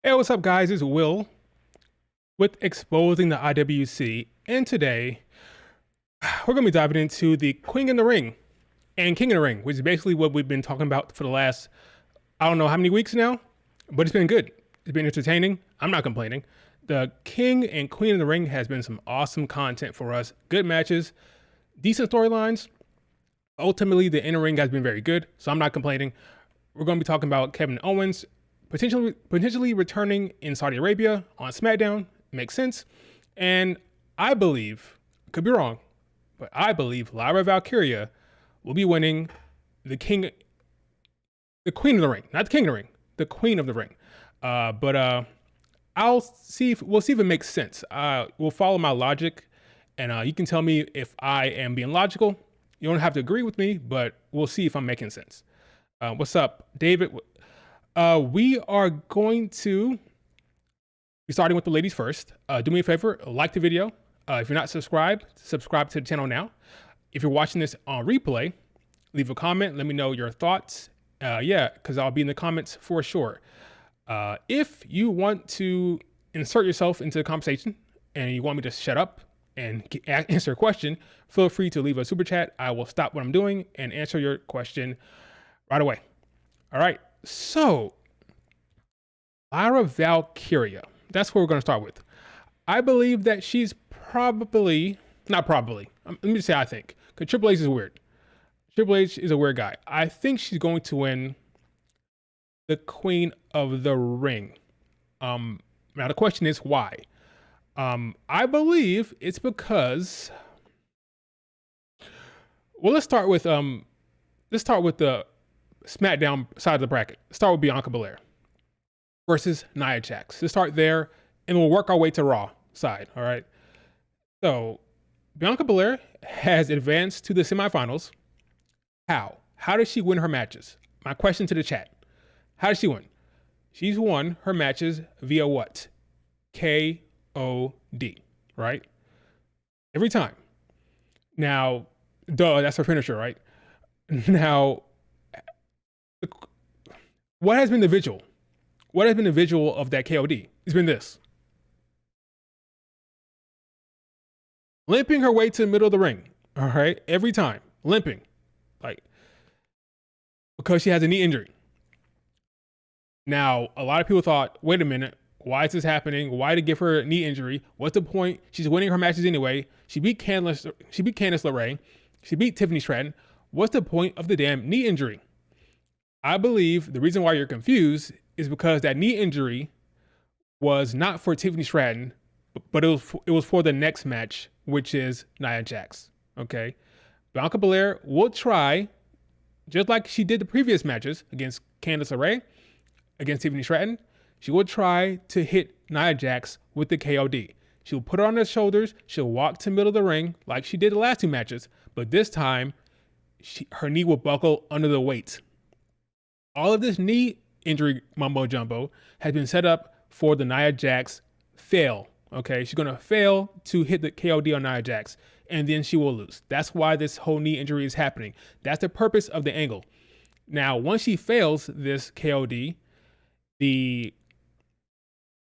Hey, what's up, guys? It's Will with Exposing the IWC, and today we're going to be diving into the Queen in the Ring and King in the Ring, which is basically what we've been talking about for the last, I don't know how many weeks now, but it's been good. It's been entertaining. I'm not complaining. The King and Queen in the Ring has been some awesome content for us. Good matches, decent storylines. Ultimately, the inner ring has been very good, so I'm not complaining. We're going to be talking about Kevin Owens potentially returning in Saudi Arabia on SmackDown. Makes sense. And I believe, could be wrong, but I believe Lyra Valkyria will be winning the Queen of the Ring, not the King of the Ring, the Queen of the Ring. But we'll see if it makes sense. We'll follow my logic, and you can tell me if I am being logical. You don't have to agree with me, but we'll see if I'm making sense. What's up, David? We are going to be starting with the ladies first. Do me a favor, like the video. If you're not subscribed, subscribe to the channel now. If you're watching this on replay, leave a comment. Let me know your thoughts. Because I'll be in the comments for sure. If you want to insert yourself into the conversation and you want me to shut up and answer a question, feel free to leave a super chat. I will stop what I'm doing and answer your question right away. All right. So, Lyra Valkyria, that's what we're going to start with. I believe that she's not probably, let me just say I think, because Triple H is weird. Triple H is a weird guy. I think she's going to win the Queen of the Ring. Now the question is why? I believe it's because, well, let's start with the SmackDown side of the bracket. Let's start with Bianca Belair versus Nia Jax. Let's start there, and we'll work our way to Raw side. All right. So Bianca Belair has advanced to the semifinals. How? How does she win her matches? My question to the chat: how does she win? She's won her matches via what? KOD, right? Every time. Now, that's her finisher, right? Now, what has been the visual? What has been the visual of that KOD? It's been this. Limping her way to the middle of the ring, all right? Every time, limping, because she has a knee injury. Now, a lot of people thought, wait a minute, why is this happening? Why to give her a knee injury? What's the point? She's winning her matches anyway. She beat Candice LeRae. She beat Tiffany Stratton. What's the point of the damn knee injury? I believe the reason why you're confused is because that knee injury was not for Tiffany Stratton, but it was for the next match, which is Nia Jax. Okay, Bianca Belair will try, just like she did the previous matches against Candice LeRae, against Tiffany Stratton. She will try to hit Nia Jax with the KOD. She'll put her on her shoulders. She'll walk to the middle of the ring like she did the last two matches, but this time her knee will buckle under the weight. All of this knee injury mumbo jumbo has been set up for the Nia Jax fail. Okay, she's gonna fail to hit the KOD on Nia Jax, and then she will lose. That's why this whole knee injury is happening. That's the purpose of the angle. Now, once she fails this KOD, the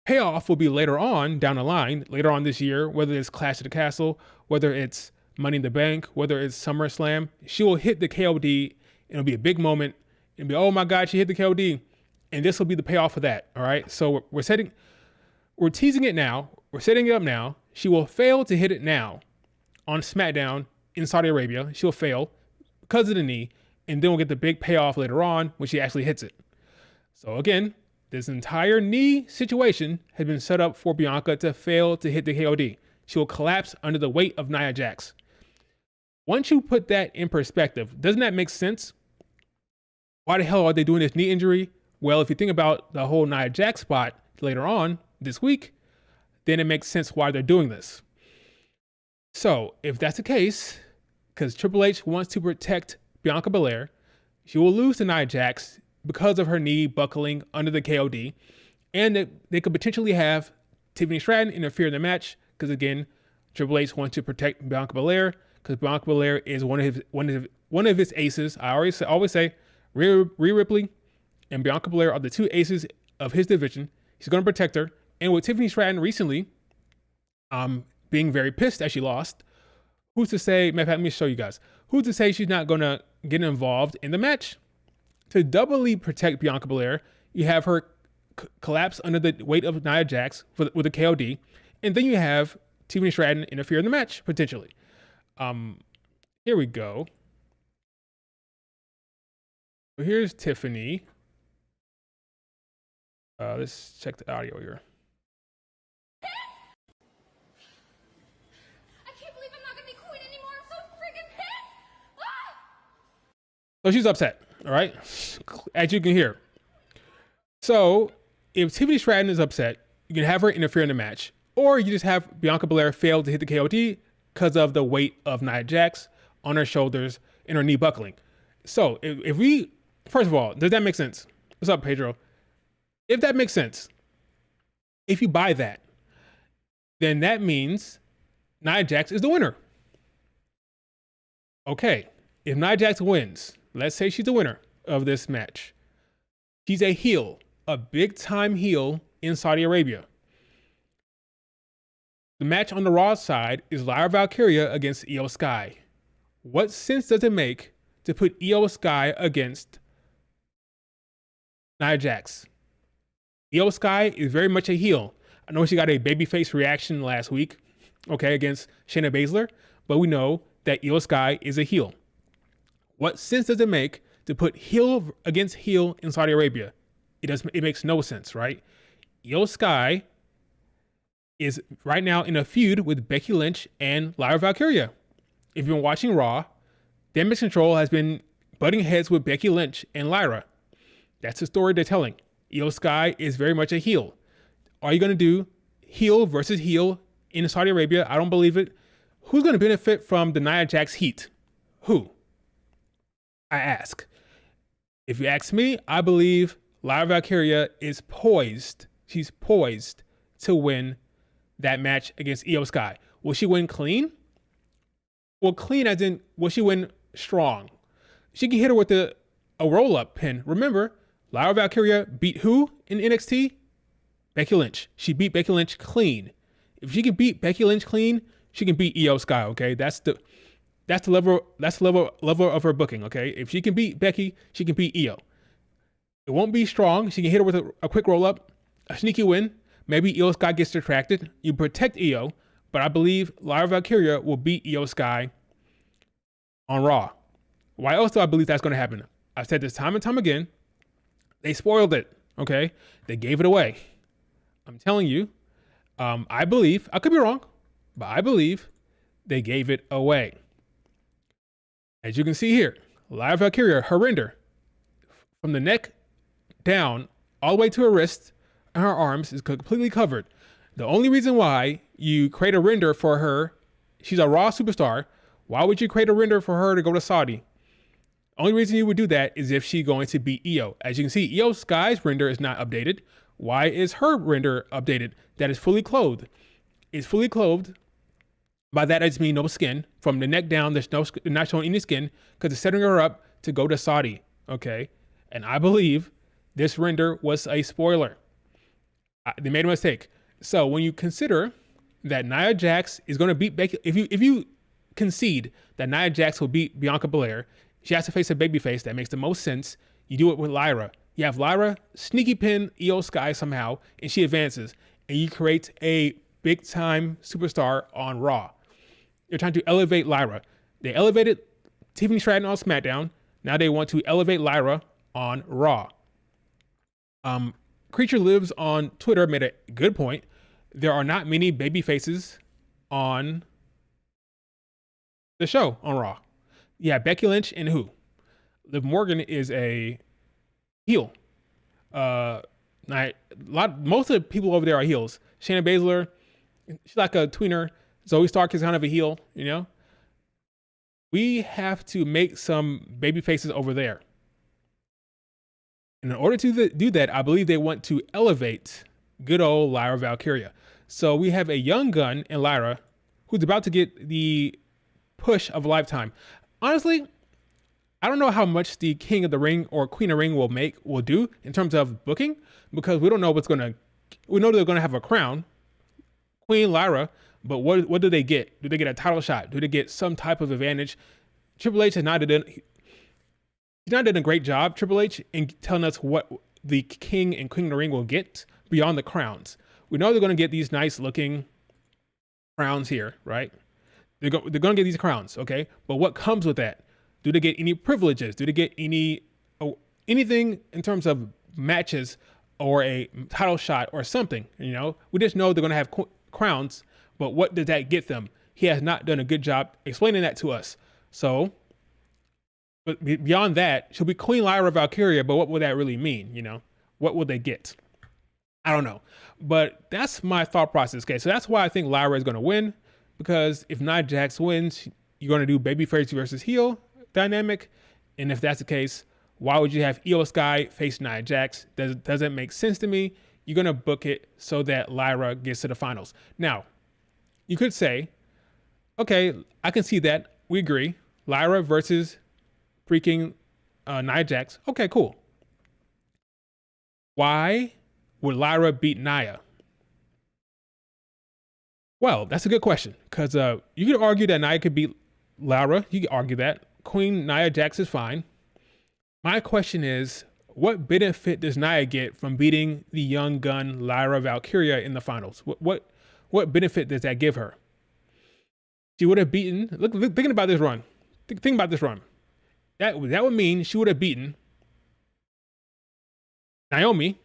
payoff will be later on down the line, later on this year, whether it's Clash of the Castle, whether it's Money in the Bank, whether it's SummerSlam. She will hit the KOD. It'll be a big moment. It'll be, oh my God, she hit the KOD. And this will be the payoff for that. All right. So we're teasing it now. We're setting it up now. She will fail to hit it now on SmackDown in Saudi Arabia. She'll fail because of the knee. And then we'll get the big payoff later on when she actually hits it. So again, this entire knee situation has been set up for Bianca to fail to hit the KOD. She will collapse under the weight of Nia Jax. Once you put that in perspective, doesn't that make sense? Why the hell are they doing this knee injury? Well, if you think about the whole Nia Jax spot later on this week, then it makes sense why they're doing this. So if that's the case, because Triple H wants to protect Bianca Belair, she will lose to Nia Jax because of her knee buckling under the KOD, and they could potentially have Tiffany Stratton interfere in the match because, again, Triple H wants to protect Bianca Belair because Bianca Belair is one of his aces. I always say Rhea Ripley and Bianca Belair are the two aces of his division. She's going to protect her. And with Tiffany Stratton recently, being very pissed that she lost, who's to say, let me show you guys, who's to say she's not going to get involved in the match? To doubly protect Bianca Belair, you have her collapse under the weight of Nia Jax with a KOD, and then you have Tiffany Stratton interfere in the match, potentially. Here we go. So here's Tiffany. Let's check the audio here. I can't believe I'm not gonna be queen anymore. I'm so freaking pissed. Ah! So she's upset, all right? As you can hear. So if Tiffany Stratton is upset, you can have her interfere in the match, or you just have Bianca Belair fail to hit the KOD because of the weight of Nia Jax on her shoulders and her knee buckling. So if we, first of all, does that make sense? What's up, Pedro? If that makes sense, if you buy that, then that means Nia Jax is the winner. Okay, if Nia Jax wins, let's say she's the winner of this match. She's a heel, a big time heel in Saudi Arabia. The match on the Raw side is Lyra Valkyria against Io Sky. What sense does it make to put Io Sky against Nia Jax? Io Sky is very much a heel. I know she got a babyface reaction last week, okay, against Shayna Baszler, but we know that Io Sky is a heel. What sense does it make to put heel against heel in Saudi Arabia? It makes no sense, right? Io Sky is right now in a feud with Becky Lynch and Lyra Valkyria. If you've been watching Raw, Damage Control has been butting heads with Becky Lynch and Lyra. That's the story they're telling. Io Sky is very much a heel. Are you going to do heel versus heel in Saudi Arabia? I don't believe it. Who's going to benefit from the Nia Jax heat? Who? I ask. If you ask me, I believe Lyra Valkyria is poised. She's poised to win that match against Io Sky. Will she win clean? Well, clean as in, will she win strong? She can hit her with a roll-up pin. Remember, Lyra Valkyria beat who in NXT? Becky Lynch. She beat Becky Lynch clean. If she can beat Becky Lynch clean, she can beat Io Sky, okay? That's the level of her booking, okay? If she can beat Becky, she can beat Io. It won't be strong. She can hit her with a quick roll-up, a sneaky win. Maybe Io Sky gets distracted. You protect Io, but I believe Lyra Valkyria will beat Io Sky on Raw. Why else do I believe that's going to happen? I've said this time and time again. They spoiled it, okay? They gave it away. I'm telling you, I believe, I could be wrong, but I believe they gave it away. As you can see here, Lyra Valkyria, her render, from the neck down all the way to her wrist and her arms is completely covered. The only reason why you create a render for her, she's a Raw superstar. Why would you create a render for her to go to Saudi? Only reason you would do that is if she's going to beat Io. As you can see, Io Sky's render is not updated. Why is her render updated? That is fully clothed. It's fully clothed. By that, I just mean no skin. From the neck down, there's not showing any skin because it's setting her up to go to Saudi, okay? And I believe this render was a spoiler. They made a mistake. So when you consider that Nia Jax is going to beat Becky, if you concede that Nia Jax will beat Bianca Belair, she has to face a babyface. That makes the most sense. You do it with Lyra. You have Lyra sneaky pin Io Sky somehow, and she advances, and you create a big time superstar on Raw. They're trying to elevate Lyra. They elevated Tiffany Stratton on SmackDown. Now they want to elevate Lyra on Raw. Creature Lives on Twitter made a good point. There are not many baby faces on the show on Raw. Yeah, Becky Lynch and who? Liv Morgan is a heel. Most of the people over there are heels. Shayna Baszler, she's like a tweener. Zoe Stark is kind of a heel, you know? We have to make some baby faces over there. And in order to do that, I believe they want to elevate good old Lyra Valkyria. So we have a young gun in Lyra who's about to get the push of a lifetime. Honestly, I don't know how much the King of the Ring or Queen of the Ring will do in terms of booking, because we don't know what's going to we know they're going to have a crown, Queen Lyra, but what do they get? Do they get a title shot? Do they get some type of advantage? Triple H has not done a great job, Triple H, in telling us what the king and queen of the ring will get beyond the crowns. We know they're going to get these nice looking crowns here, right? They're going to get these crowns, okay? But what comes with that? Do they get any privileges? Do they get anything in terms of matches or a title shot or something? You know, we just know they're going to have crowns, but what does that get them? He has not done a good job explaining that to us. So, but beyond that, she'll be Queen Lyra Valkyria, but what would that really mean? You know, what will they get? I don't know. But that's my thought process. Okay, so that's why I think Lyra is going to win, because if Nia Jax wins, you're going to do babyface versus heel dynamic. And if that's the case, why would you have Io Sky face Nia Jax? Doesn't make sense to me. You're going to book it so that Lyra gets to the finals. Now, you could say, okay, I can see that. We agree. Lyra versus freaking Nia Jax. Okay, cool. Why would Lyra beat Nia? Well, that's a good question, because you could argue that Nia could beat Lyra. You could argue that. Queen Nia Jax is fine. My question is, what benefit does Nia get from beating the young gun Lyra Valkyria in the finals? What benefit does that give her? She would have beaten. Look, thinking about this run. Think about this run. That would mean she would have beaten Naomi,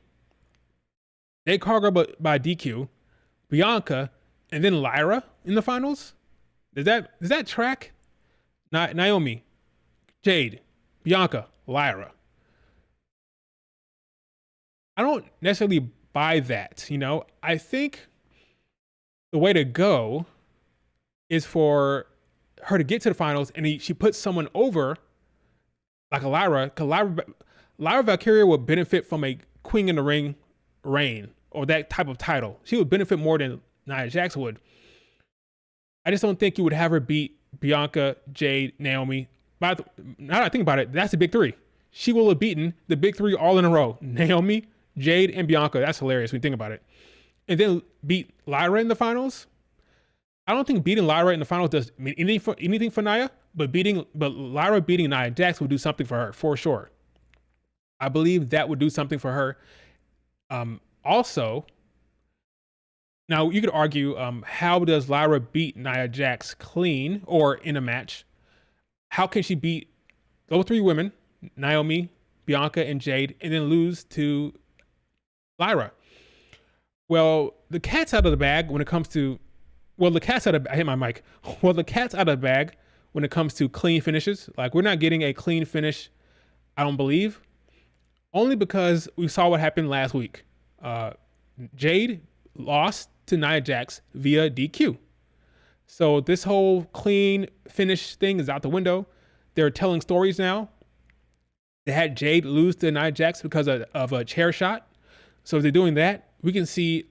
Jade Cargill by DQ, Bianca, and then Lyra in the finals. Does that track? Naomi, Jade, Bianca, Lyra. I don't necessarily buy that. You know, I think the way to go is for her to get to the finals, and she puts someone over like a Lyra, because Lyra Valkyria would benefit from a Queen in the Ring reign or that type of title. She would benefit more than Nia Jax would. I just don't think you would have her beat Bianca, Jade, Naomi. But now that I think about it, that's the big three. She will have beaten the big three all in a row. Naomi, Jade, and Bianca. That's hilarious when you think about it. And then beat Lyra in the finals. I don't think beating Lyra in the finals does mean anything for Nia, but Lyra beating Nia Jax would do something for her, for sure. I believe that would do something for her. Also, now you could argue, how does Lyra beat Nia Jax clean or in a match? How can she beat those three women, Naomi, Bianca, and Jade, and then lose to Lyra? Well, the cat's out of the bag when it comes to, I hit my mic. Well, the cat's out of the bag when it comes to clean finishes. Like, we're not getting a clean finish, I don't believe. Only because we saw what happened last week. Jade lost to Nia Jax via DQ. So this whole clean finish thing is out the window. They're telling stories now. They had Jade lose to Nia Jax because of a chair shot. So if they're doing that, we can see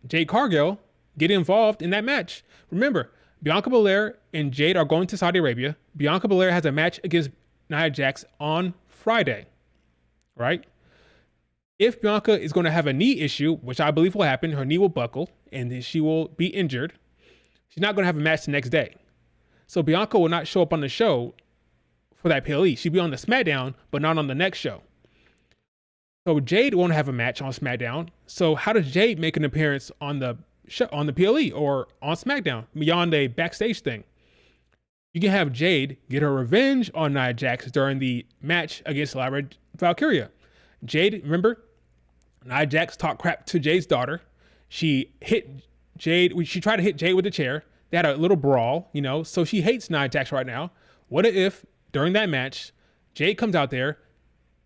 Jade Cargill get involved in that match. Remember, Bianca Belair and Jade are going to Saudi Arabia. Bianca Belair has a match against Nia Jax on Friday, right? If Bianca is going to have a knee issue, which I believe will happen, her knee will buckle and she will be injured. She's not going to have a match the next day. So Bianca will not show up on the show for that PLE. She'll be on the SmackDown, but not on the next show. So Jade won't have a match on SmackDown. So how does Jade make an appearance on the show, on the PLE or on SmackDown beyond a backstage thing? You can have Jade get her revenge on Nia Jax during the match against Lyra Valkyria. Jade, remember, Nia Jax talked crap to Jade's daughter. She hit Jade. She tried to hit Jade with a chair. They had a little brawl, you know, so she hates Nia Jax right now. What if during that match, Jade comes out there,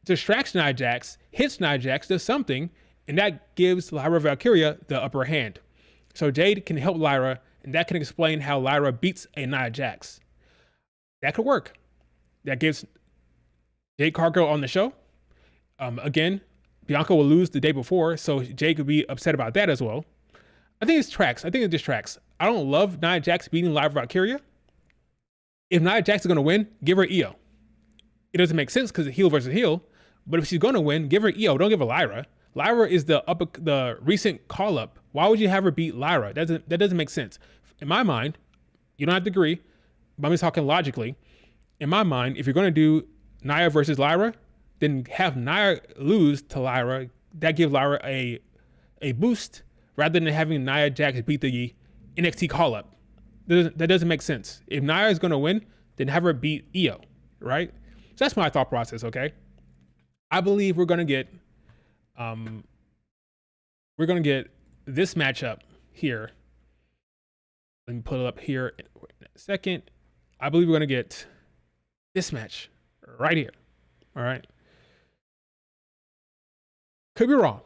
distracts Nia Jax, hits Nia Jax, does something, and that gives Lyra Valkyria the upper hand. So Jade can help Lyra, and that can explain how Lyra beats a Nia Jax. That could work. That gives Jade Cargill on the show. Again, Bianca will lose the day before, so Jade could be upset about that as well. I think it just tracks. I don't love Nia Jax beating Lyra Valkyria. If Nia Jax is going to win, give her Io. It doesn't make sense because it's heel versus heel, but if she's going to win, give her Io. Don't give her Lyra. Lyra is the recent call up. Why would you have her beat Lyra? That doesn't make sense. In my mind, you don't have to agree, but I'm just talking logically. In my mind, if you're going to do Nia versus Lyra, then have Nia lose to Lyra. That gives Lyra a boost rather than having Nia Jax beat the NXT call up. That doesn't make sense. If Nia is going to win, then have her beat Io, right? So that's my thought process, okay? I believe we're going to get this matchup here. Let me put it up here in a second. I believe we're going to get this match right here. All right. Could be wrong,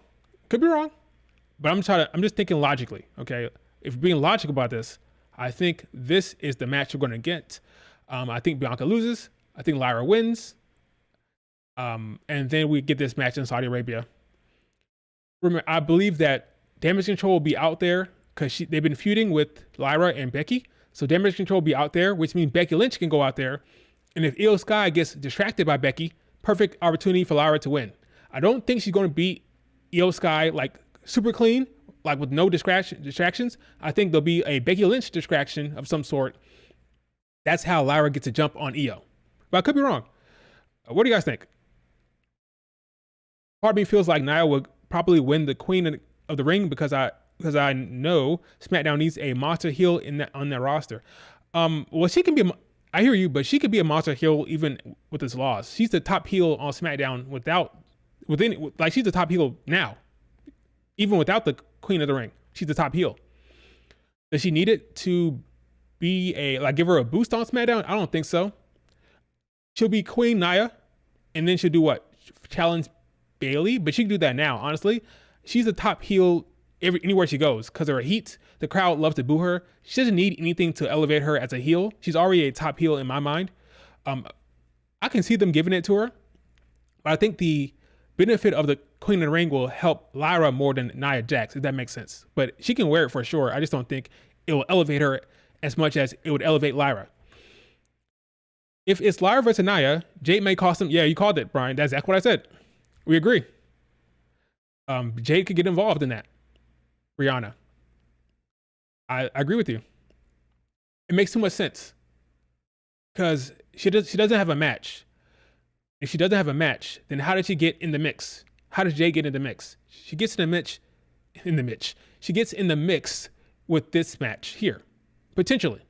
but I'm just thinking logically. Okay. If we're being logical about this, I think this is the match we're going to get. I think Bianca loses. I think Lyra wins. And then we get this match in Saudi Arabia. Remember, I believe that Damage Control will be out there because they've been feuding with Lyra and Becky. So Damage Control will be out there, which means Becky Lynch can go out there. And if Io Sky gets distracted by Becky, perfect opportunity for Lyra to win. I don't think she's going to beat Io Sky like super clean, like with no distractions. I think there'll be a Becky Lynch distraction of some sort. That's how Lyra gets a jump on Io. But I could be wrong. What do you guys think? Part of me feels like Nia would probably win the Queen of the Ring because I know SmackDown needs a monster heel on their roster. Well, she can be. I hear you, but she could be a monster heel even with this loss. She's the top heel on SmackDown she's the top heel now, even without the Queen of the Ring. She's the top heel. Does she need it to be give her a boost on SmackDown? I don't think so. She'll be Queen Nia, and then she'll do what? Challenge Bayley, but she can do that now. Honestly, she's the top heel anywhere she goes because of her heat. The crowd loves to boo her. She doesn't need anything to elevate her as a heel. She's already a top heel in my mind. I can see them giving it to her, but I think the benefit of the Queen of the Ring will help Lyra more than Nia Jax, if that makes sense. But she can wear it for sure. I just don't think it will elevate her as much as it would elevate Lyra. If it's Lyra versus Nia, Jade may cost them. Yeah, you called it, Brian. That's exactly what I said. We agree. Jade could get involved in that. Rihanna. I agree with you. It makes too much sense because she doesn't have a match. If she doesn't have a match, then how did she get in the mix? How does Jade get in the mix? She gets in the mix. She gets in the mix with this match here, potentially.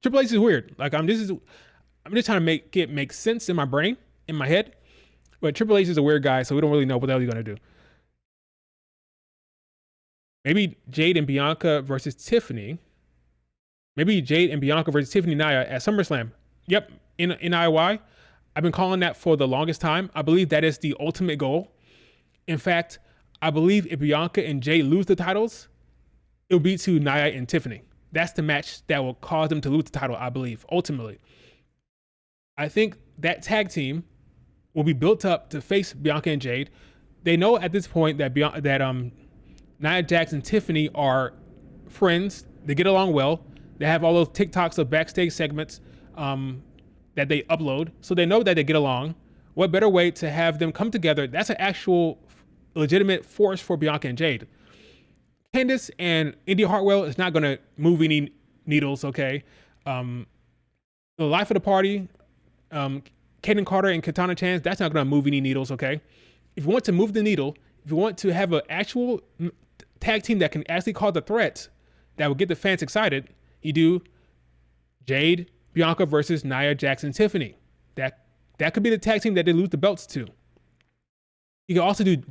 Triple H is weird. Like I'm just trying to make it make sense in my brain, in my head. But Triple H is a weird guy, so we don't really know what the hell he's going to do. Maybe Jade and Bianca versus Tiffany. Maybe Jade and Bianca versus Tiffany Nia at SummerSlam. Yep, in IOI. I've been calling that for the longest time. I believe that is the ultimate goal. In fact, I believe if Bianca and Jade lose the titles, it'll be to Nia and Tiffany. That's the match that will cause them to lose the title, I believe, ultimately. I think that tag team will be built up to face Bianca and Jade. They know at this point that Nia Jax and Tiffany are friends. They get along well. They have all those TikToks of backstage segments that they upload. So they know that they get along. What better way to have them come together? That's an actual legitimate force for Bianca and Jade. Candice and Indy Hartwell is not going to move any needles, okay? The life of the party, Kaden Carter and Katana Chance, that's not going to move any needles, okay? If you want to move the needle, if you want to have an actual tag team that can actually cause the threats that will get the fans excited, you do Jade, Bianca versus Nia Jax and Tiffany. That could be the tag team that they lose the belts to. You can also do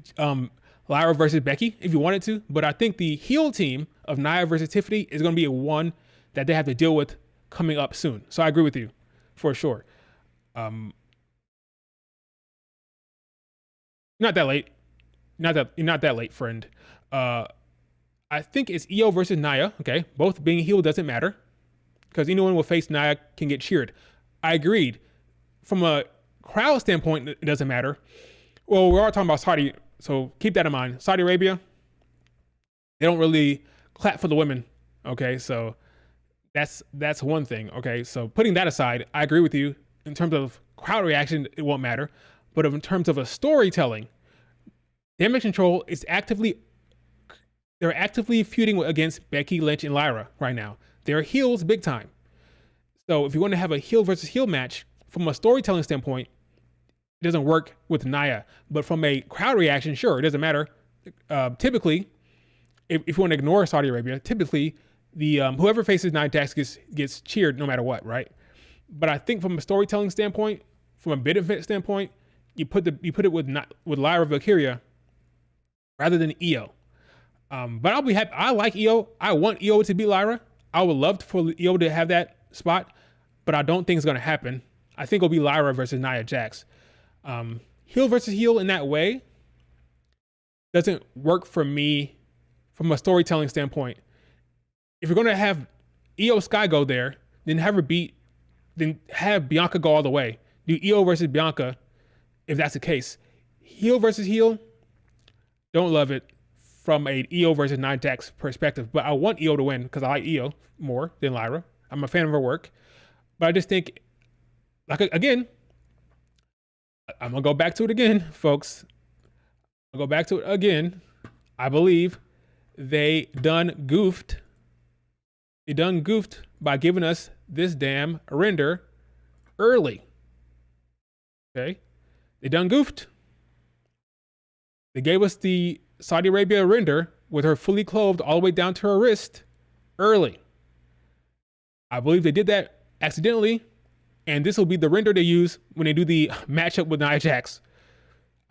Lyra versus Becky if you wanted to, but I think the heel team of Nia versus Tiffany is going to be a one that they have to deal with coming up soon. So I agree with you for sure. Not that late. Not that late, friend. I think it's Io versus Nia. Okay, both being heel doesn't matter because anyone will face Nia can get cheered. I agreed. From a crowd standpoint, it doesn't matter. Well, we are talking about Saudi, so keep that in mind. Saudi Arabia, they don't really clap for the women. Okay, so that's one thing. Okay, so putting that aside, I agree with you. In terms of crowd reaction, it won't matter. But in terms of a storytelling, Damage Control is they're actively feuding against Becky Lynch and Lyra right now. They're heels big time. So if you want to have a heel versus heel match, from a storytelling standpoint, it doesn't work with Nia. But from a crowd reaction, sure, it doesn't matter. Typically, if you want to ignore Saudi Arabia, typically the whoever faces Nia Jax gets cheered no matter what, right? But I think from a storytelling standpoint, from a benefit standpoint, you put it with Lyra Valkyria rather than Io. But I'll be happy. I like Io. I want Io to beat Lyra. I would love for Io to have that spot, but I don't think it's going to happen. I think it'll be Lyra versus Nia Jax. Heel versus heel in that way doesn't work for me from a storytelling standpoint. If you're going to have Io Sky go there, then have Bianca go all the way. Do Io versus Bianca if that's the case. Heel versus heel, don't love it from a Io versus Nia Jax perspective, but I want Io to win because I like Io more than Lyra. I'm a fan of her work, but I just think, like, again, I'm gonna go back to it again, folks. I'll go back to it again. I believe they done goofed. They done goofed by giving us this damn render early. Okay, they done goofed. They gave us the Saudi Arabia render with her fully clothed all the way down to her wrist early. I believe they did that accidentally, and this will be the render they use when they do the matchup with Nia Jax.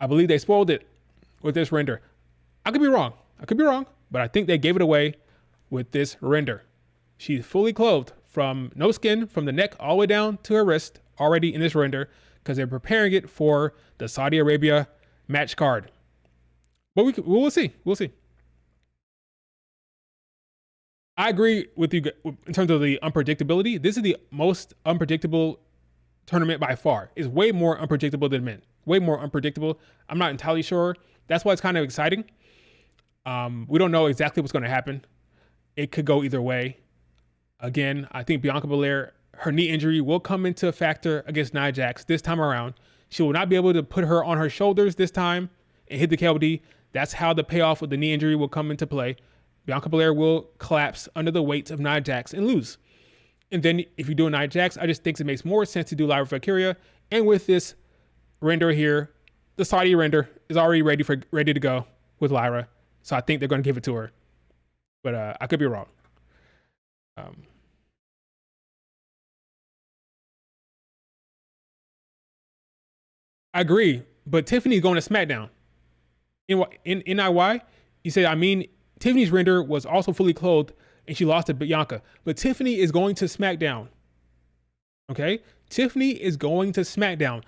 I believe they spoiled it with this render. I could be wrong, but I think they gave it away with this render. She's fully clothed from no skin, from the neck all the way down to her wrist, already in this render, because they're preparing it for the Saudi Arabia match card. But we'll see. We'll see. I agree with you in terms of the unpredictability. This is the most unpredictable tournament by far. It's way more unpredictable than men. Way more unpredictable. I'm not entirely sure. That's why it's kind of exciting. We don't know exactly what's going to happen. It could go either way. Again, I think Bianca Belair, her knee injury will come into a factor against Nia Jax this time around. She will not be able to put her on her shoulders this time and hit the KOD. That's how the payoff with the knee injury will come into play. Bianca Belair will collapse under the weight of Nia Jax and lose. And then if you do a Nia Jax, I just think it makes more sense to do Lyra Valkyria. And with this render here, the Saudi render is already ready to go with Lyra. So I think they're going to give it to her. But I could be wrong. I agree, but Tiffany's going to SmackDown. In NIY, you say, I mean, Tiffany's render was also fully clothed and she lost to Bianca, but Tiffany is going to SmackDown. Okay? Tiffany is going to SmackDown.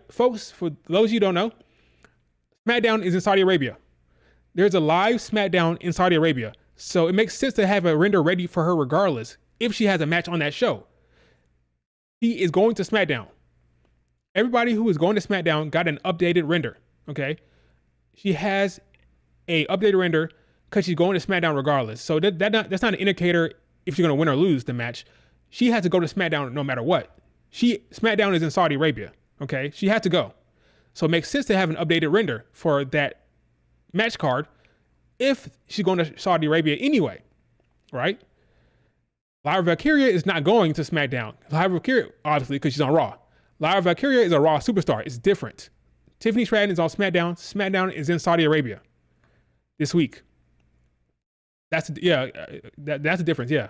Folks, for those of you who don't know, SmackDown is in Saudi Arabia. There's a live SmackDown in Saudi Arabia. So it makes sense to have a render ready for her regardless if she has a match on that show. She is going to SmackDown. Everybody who is going to SmackDown got an updated render, okay? She has a updated render because she's going to SmackDown regardless. So that's not an indicator if she's going to win or lose the match. She has to go to SmackDown no matter what. SmackDown is in Saudi Arabia, okay? She has to go. So it makes sense to have an updated render for that match card if she's going to Saudi Arabia anyway, right? Lyra Valkyria is not going to SmackDown. Lyra Valkyria, obviously, because she's on Raw. Lyra Valkyria is a Raw superstar. It's different. Tiffany Stratton is on SmackDown. SmackDown is in Saudi Arabia this week. That's the difference, yeah.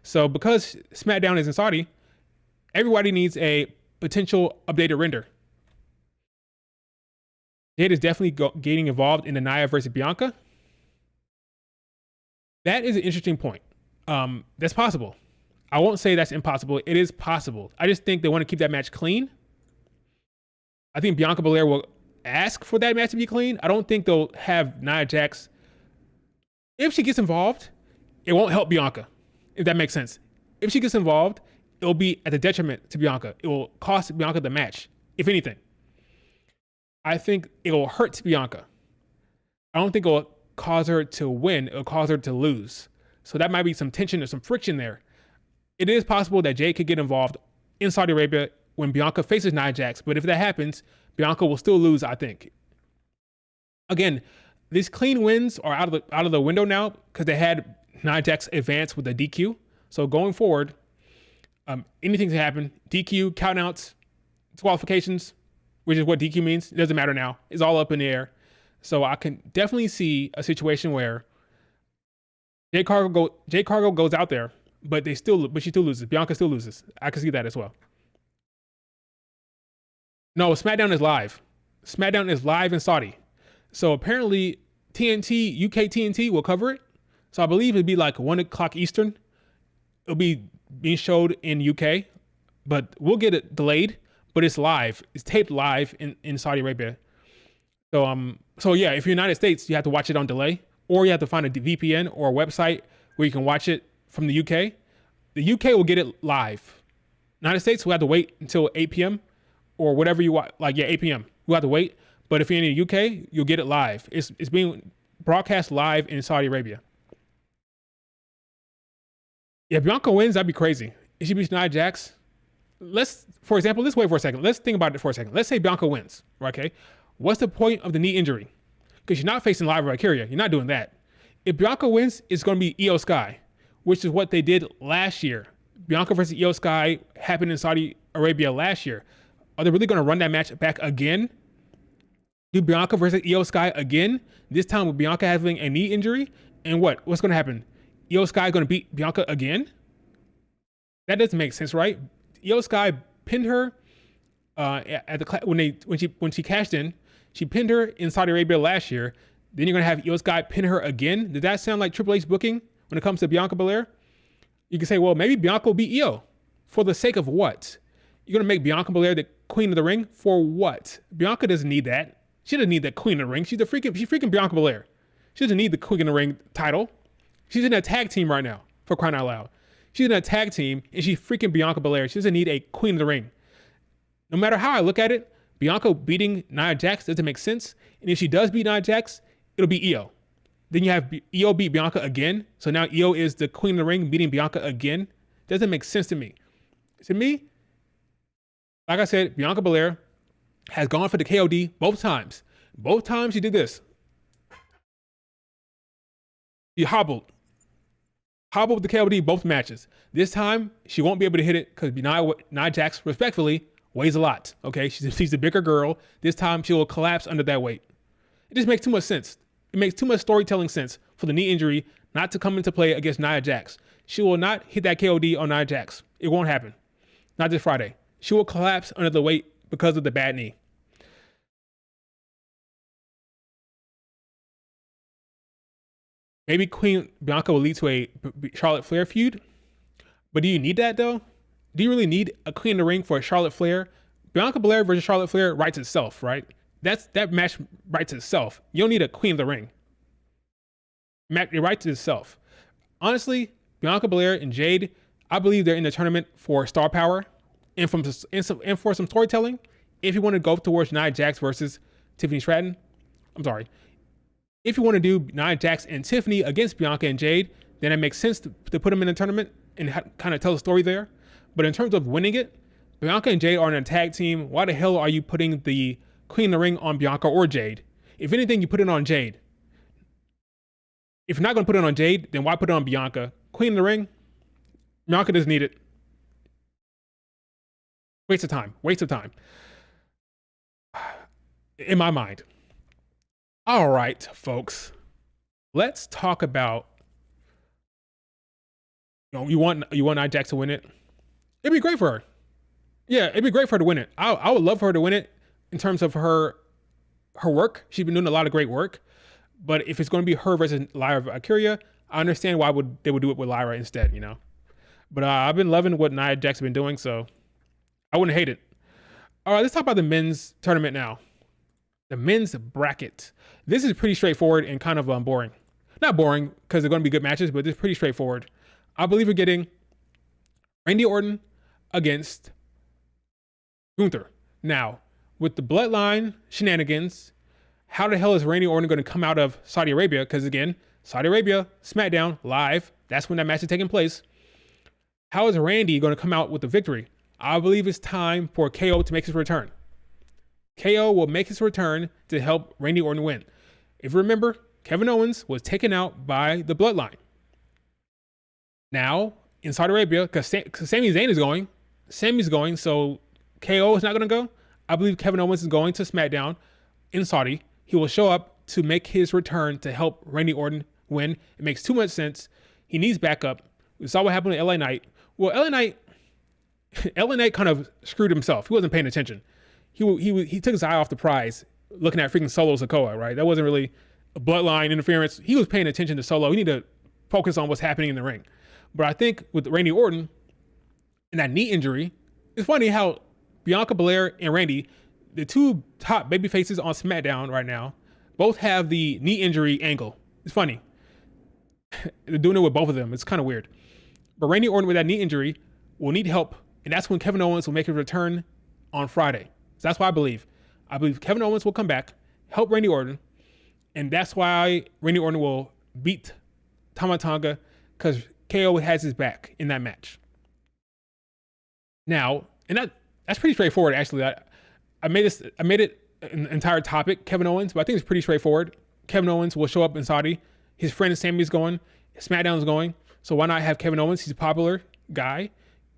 So because SmackDown is in Saudi, everybody needs a potential updated render. Jade is definitely getting involved in the Nia versus Bianca. That is an interesting point. That's possible. I won't say that's impossible. It is possible. I just think they want to keep that match clean. I think Bianca Belair will ask for that match to be clean. I don't think they'll have Nia Jax. If she gets involved, it won't help Bianca, if that makes sense. If she gets involved, it'll be at the detriment to Bianca. It will cost Bianca the match, if anything. I think it will hurt Bianca. I don't think it will cause her to win. It will cause her to lose. So that might be some tension or some friction there. It is possible that Jade could get involved in Saudi Arabia when Bianca faces Nia Jax. But if that happens, Bianca will still lose, I think. Again, these clean wins are out of the window now because they had Nia Jax advance with the DQ. So going forward, anything can happen. DQ, countouts, disqualifications, which is what DQ means. It doesn't matter now. It's all up in the air. So I can definitely see a situation where Jade Cargill goes out there, but she still loses. Bianca still loses. I can see that as well. No, SmackDown is live. SmackDown is live in Saudi. So apparently TNT, UK TNT will cover it. So I believe it'd be like 1 o'clock Eastern. It'll be being showed in UK, but we'll get it delayed, but it's live. It's taped live in Saudi Arabia. So yeah, if you're in the United States, you have to watch it on delay, or you have to find a VPN or a website where you can watch it from the UK. The UK will get it live. United States will have to wait until 8 p.m. or whatever you want. 8 p.m. We'll have to wait. But if you're in the UK, you'll get it live. It's being broadcast live in Saudi Arabia. If Bianca wins, that'd be crazy. If she beats Nia Jax, for example, let's wait for a second. Let's think about it for a second. Let's say Bianca wins, okay? What's the point of the knee injury? Because you're not facing Lyra Valkyria. You're not doing that. If Bianca wins, it's going to be Io Sky, which is what they did last year. Bianca versus Io Sky happened in Saudi Arabia last year. Are they really going to run that match back again? Do Bianca versus Io Sky again? This time with Bianca having a knee injury? And what's going to happen? Io Sky going to beat Bianca again? That doesn't make sense, right? Io Sky pinned her when she cashed in. She pinned her in Saudi Arabia last year. Then you're going to have Io Sky pin her again. Does that sound like Triple H booking when it comes to Bianca Belair? You can say, well, maybe Bianca will beat Io. For the sake of what? You're going to make Bianca Belair the queen of the ring? For what? Bianca doesn't need that. She doesn't need the queen of the ring. She's freaking Bianca Belair. She doesn't need the queen of the ring title. She's in a tag team right now, for crying out loud. She's in a tag team, and she's freaking Bianca Belair. She doesn't need a queen of the ring. No matter how I look at it, Bianca beating Nia Jax doesn't make sense. And if she does beat Nia Jax, it'll be Io. Then you have Io beat Bianca again. So now Io is the queen of the ring beating Bianca again. Doesn't make sense to me. To me, like I said, Bianca Belair has gone for the KOD both times. Both times she did this. She hobbled with the KOD both matches. This time, she won't be able to hit it because Nia Jax, respectfully, weighs a lot. Okay, she's a bigger girl. This time, she will collapse under that weight. It just makes too much sense. It makes too much storytelling sense for the knee injury not to come into play against Nia Jax. She will not hit that KOD on Nia Jax. It won't happen. Not this Friday. She will collapse under the weight because of the bad knee. Maybe Queen Bianca will lead to a Charlotte Flair feud. But do you need that, though? Do you really need a Queen in the ring for a Charlotte Flair? Bianca Belair versus Charlotte Flair writes itself, right? That match writes itself. You don't need a Queen of the ring. It writes itself. Honestly, Bianca Belair and Jade, I believe they're in the tournament for star power and for some storytelling. If you want to go towards Nia Jax versus Tiffany Stratton, if you want to do Nia Jax and Tiffany against Bianca and Jade, then it makes sense to put them in the tournament and kind of tell a story there. But in terms of winning it, Bianca and Jade are in a tag team. Why the hell are you putting the Queen of the Ring on Bianca or Jade? If anything, you put it on Jade. If you're not going to put it on Jade, then why put it on Bianca? Queen of the Ring, Bianca doesn't need it. Waste of time. In my mind. All right, folks. Let's talk about. You want Nia Jax to win it? It'd be great for her. Yeah, it'd be great for her to win it. I would love for her to win it in terms of her work. She's been doing a lot of great work. But if it's going to be her versus Lyra Valkyria, I understand why they would do it with Lyra instead, But I've been loving what Nia Jax has been doing, so I wouldn't hate it. All right, let's talk about the men's tournament now. The men's bracket. This is pretty straightforward and kind of boring. Not boring because they're going to be good matches, but it's pretty straightforward. I believe we're getting Randy Orton against Gunther. Now, with the bloodline shenanigans, how the hell is Randy Orton going to come out of Saudi Arabia? Because again, Saudi Arabia, SmackDown, live. That's when that match is taking place. How is Randy going to come out with the victory? I believe it's time for KO to make his return. KO will make his return to help Randy Orton win. If you remember, Kevin Owens was taken out by the Bloodline. Now, in Saudi Arabia, because Sami Zayn is going, Sami's going, so KO is not going to go. I believe Kevin Owens is going to SmackDown in Saudi. He will show up to make his return to help Randy Orton win. It makes too much sense. He needs backup. We saw what happened to LA Knight. Well, LA Knight kind of screwed himself. He wasn't paying attention. He took his eye off the prize looking at freaking Solo Sikoa, right? That wasn't really a Bloodline interference. He was paying attention to Solo. We need to focus on what's happening in the ring. But I think with Randy Orton and that knee injury, it's funny how Bianca Belair and Randy, the two top baby faces on SmackDown right now, both have the knee injury angle. It's funny. They're doing it with both of them. It's kind of weird. But Randy Orton with that knee injury will need help. And that's when Kevin Owens will make his return on Friday. So that's why I believe Kevin Owens will come back, help Randy Orton. And that's why Randy Orton will beat Tama Tonga, because KO has his back in that match. Now, and that's pretty straightforward, actually. I made it an entire topic, Kevin Owens, but I think it's pretty straightforward. Kevin Owens will show up in Saudi. His friend Sami is going. SmackDown is going. So why not have Kevin Owens? He's a popular guy.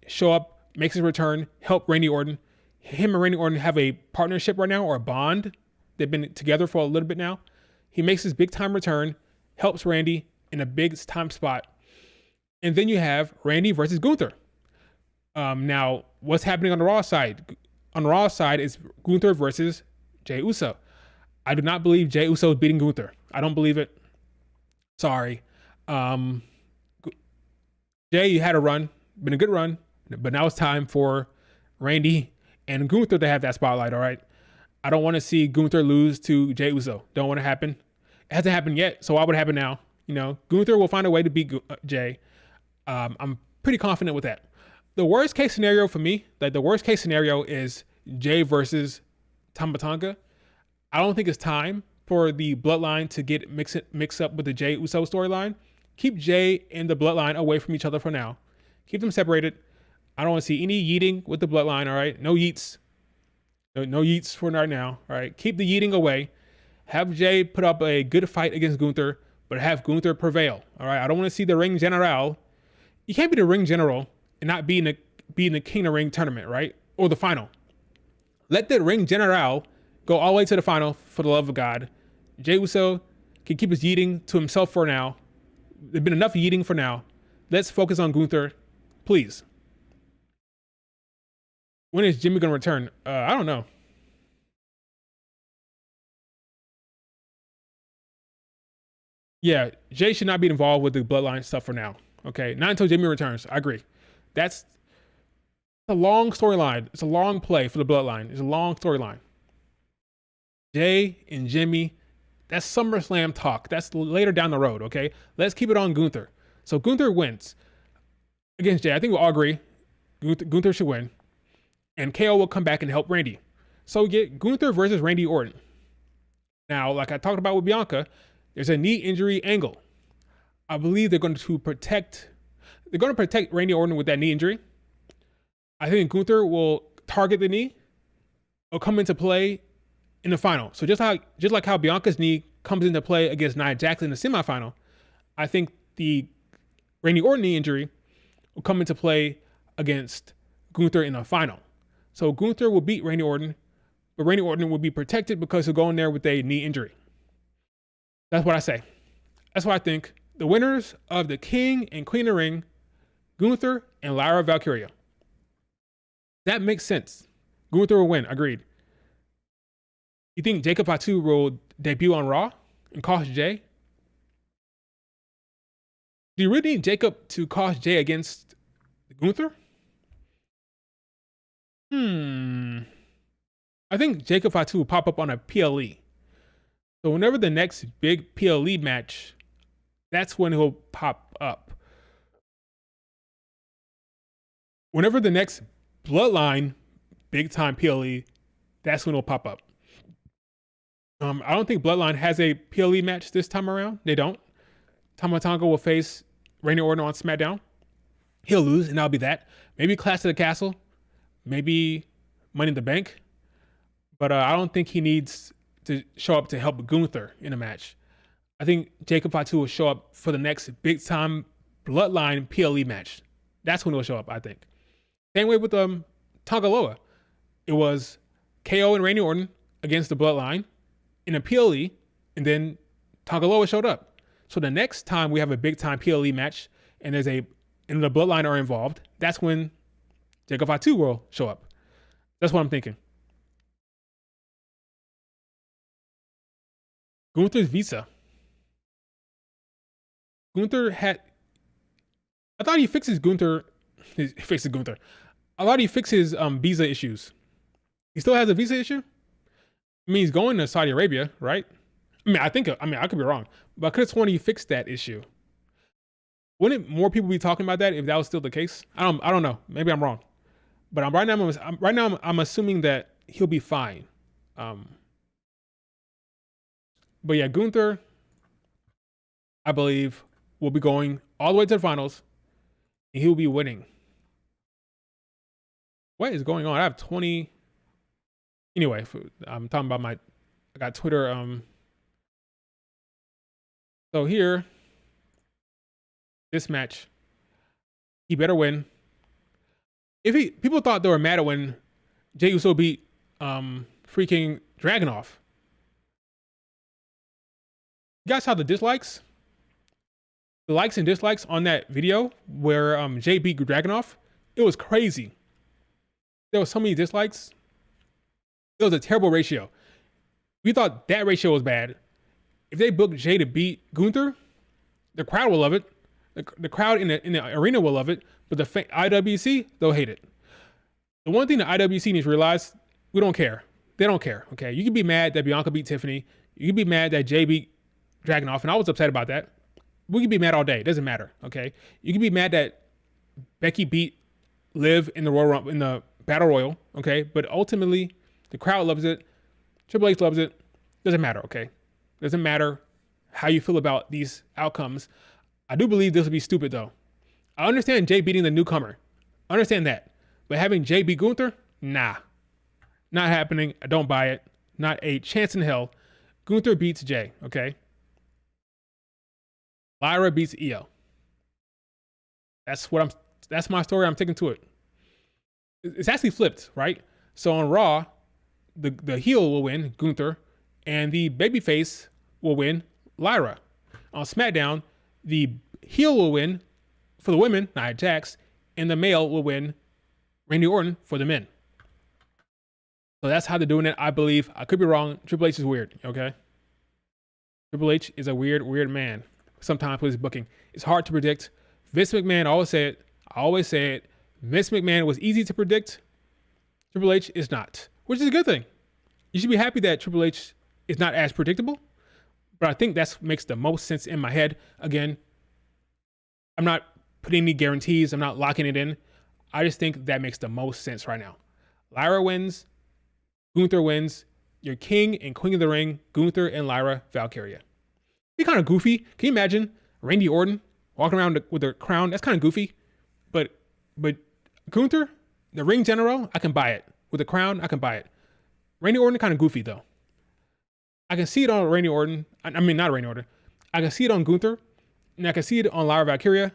Show up, makes his return, help Randy Orton. Him and Randy Orton have a partnership right now, or a bond. They've been together for a little bit now. He makes his big time return, helps Randy in a big time spot. And then you have Randy versus Gunther. Now, what's happening on the Raw side? On the Raw side is Gunther versus Jey Uso. I do not believe Jey Uso is beating Gunther. I don't believe it. Sorry. Jey, you had a run. Been a good run. But now it's time for Randy and Gunther to have that spotlight, all right? I don't want to see Gunther lose to Jey Uso. Don't want to happen. It hasn't happened yet, so why would it happen now? You know, Gunther will find a way to beat Jey. I'm pretty confident with that. The worst case scenario for me, the worst case scenario is Jey versus Tama Tonga. I don't think it's time for the Bloodline to get mixed up with the Jey Uso storyline. Keep Jey and the Bloodline away from each other for now. Keep them separated. I don't want to see any yeeting with the Bloodline, all right? No yeets. No yeets for right now, all right? Keep the yeeting away. Have Jey put up a good fight against Gunther, but have Gunther prevail, all right? I don't want to see the Ring General. You can't be the Ring General and not be in the King of Ring tournament, right? Or the final. Let the Ring General go all the way to the final, for the love of God. Jey Uso can keep his yeeting to himself for now. There's been enough yeeting for now. Let's focus on Gunther, please. When is Jimmy going to return? I don't know. Yeah, Jey should not be involved with the Bloodline stuff for now. Okay, not until Jimmy returns. I agree. That's a long storyline. It's a long play for the Bloodline. It's a long storyline. Jey and Jimmy, that's SummerSlam talk. That's later down the road, okay? Let's keep it on Gunther. So Gunther wins against Jey. I think we'll all agree Gunther should win. And KO will come back and help Randy. So we get Gunther versus Randy Orton. Now, like I talked about with Bianca, there's a knee injury angle. I believe they're going to protect Randy Orton with that knee injury. I think Gunther will target the knee or come into play in the final. So just like how Bianca's knee comes into play against Nia Jax in the semifinal, I think the Randy Orton knee injury will come into play against Gunther in the final. So Gunther will beat Randy Orton, but Randy Orton will be protected because he'll go in there with a knee injury. That's what I say. That's what I think. The winners of the King and Queen of the Ring, Gunther and Lyra Valkyria. That makes sense. Gunther will win. Agreed. You think Jacob Fatu will debut on Raw and cost Jey? Do you really need Jacob to cost Jey against Gunther? I think Jacob Fatu will pop up on a PLE. So whenever the next big PLE match, that's when he'll pop up. Whenever the next Bloodline big time PLE, that's when it'll pop up. I don't think Bloodline has a PLE match this time around. They don't. Tama Tonga will face Randy Orton on SmackDown. He'll lose, and that'll be that. Maybe Clash of the Castle. Maybe Money in the Bank. But I don't think he needs to show up to help Gunther in a match. I think Jacob Fatu will show up for the next big time Bloodline PLE match. That's when he'll show up, I think. Same way with Tonga Loa. It was KO and Randy Orton against the Bloodline in a PLE, and then Tonga Loa showed up. So the next time we have a big time PLE match and the Bloodline are involved, that's when Jacob Fatu will show up. That's what I'm thinking. Gunther's visa. I thought he fixes Gunther. I thought he fixed his visa issues. He still has a visa issue? I mean, he's going to Saudi Arabia, right? I could be wrong, but I could have sworn he fixed that issue. Wouldn't more people be talking about that if that was still the case? I don't know. Maybe I'm wrong, but right now I'm assuming that he'll be fine. But yeah, Gunther, I believe, will be going all the way to the finals, and he'll be winning. What is going on? I have 20. Anyway, I'm talking about I got Twitter. So here, this match, he better win. People thought they were mad at when Jey Uso beat freaking Dragunov. You guys saw the dislikes? The likes and dislikes on that video where Jey beat Dragunov? It was crazy. There was so many dislikes. It was a terrible ratio. We thought that ratio was bad. If they booked Jey to beat Gunther, the crowd will love it. The crowd in the arena will love it, but the IWC, they'll hate it. The one thing the IWC needs to realize, we don't care. They don't care, okay? You can be mad that Bianca beat Tiffany. You can be mad that Jey beat Dragunov, and I was upset about that. We can be mad all day. It doesn't matter, okay? You can be mad that Becky beat Liv in the Battle Royal, okay? But ultimately, the crowd loves it. Triple H loves it. Doesn't matter, okay? Doesn't matter how you feel about these outcomes. I do believe this will be stupid, though. I understand Jey beating the newcomer. I understand that. But having Jey beat Gunther? Nah. Not happening. I don't buy it. Not a chance in hell. Gunther beats Jey, okay? Lyra beats Io. That's my story. I'm taking to it. It's actually flipped, right? So on Raw, the heel will win, Gunther, and the babyface will win, Lyra. On SmackDown, the heel will win for the women, Nia Jax, and the male will win, Randy Orton, for the men. So that's how they're doing it. I believe. I could be wrong. Triple H is weird, okay? Triple H is a weird man. Sometimes with his booking. It's hard to predict. Vince McMahon, I always say it. Vince McMahon was easy to predict. Triple H is not, which is a good thing. You should be happy that Triple H is not as predictable, but I think that makes the most sense in my head. Again, I'm not putting any guarantees. I'm not locking it in. I just think that makes the most sense right now. Lyra wins. Gunther wins. Your king and queen of the ring, Gunther and Lyra Valkyria. Be kind of goofy. Can you imagine Randy Orton walking around with a crown? That's kind of goofy. But Gunther, the ring general, I can buy it. With a crown, I can buy it. Randy Orton, kind of goofy though. I can see it on Randy Orton. I mean, not Randy Orton. I can see it on Gunther, and I can see it on Lyra Valkyria.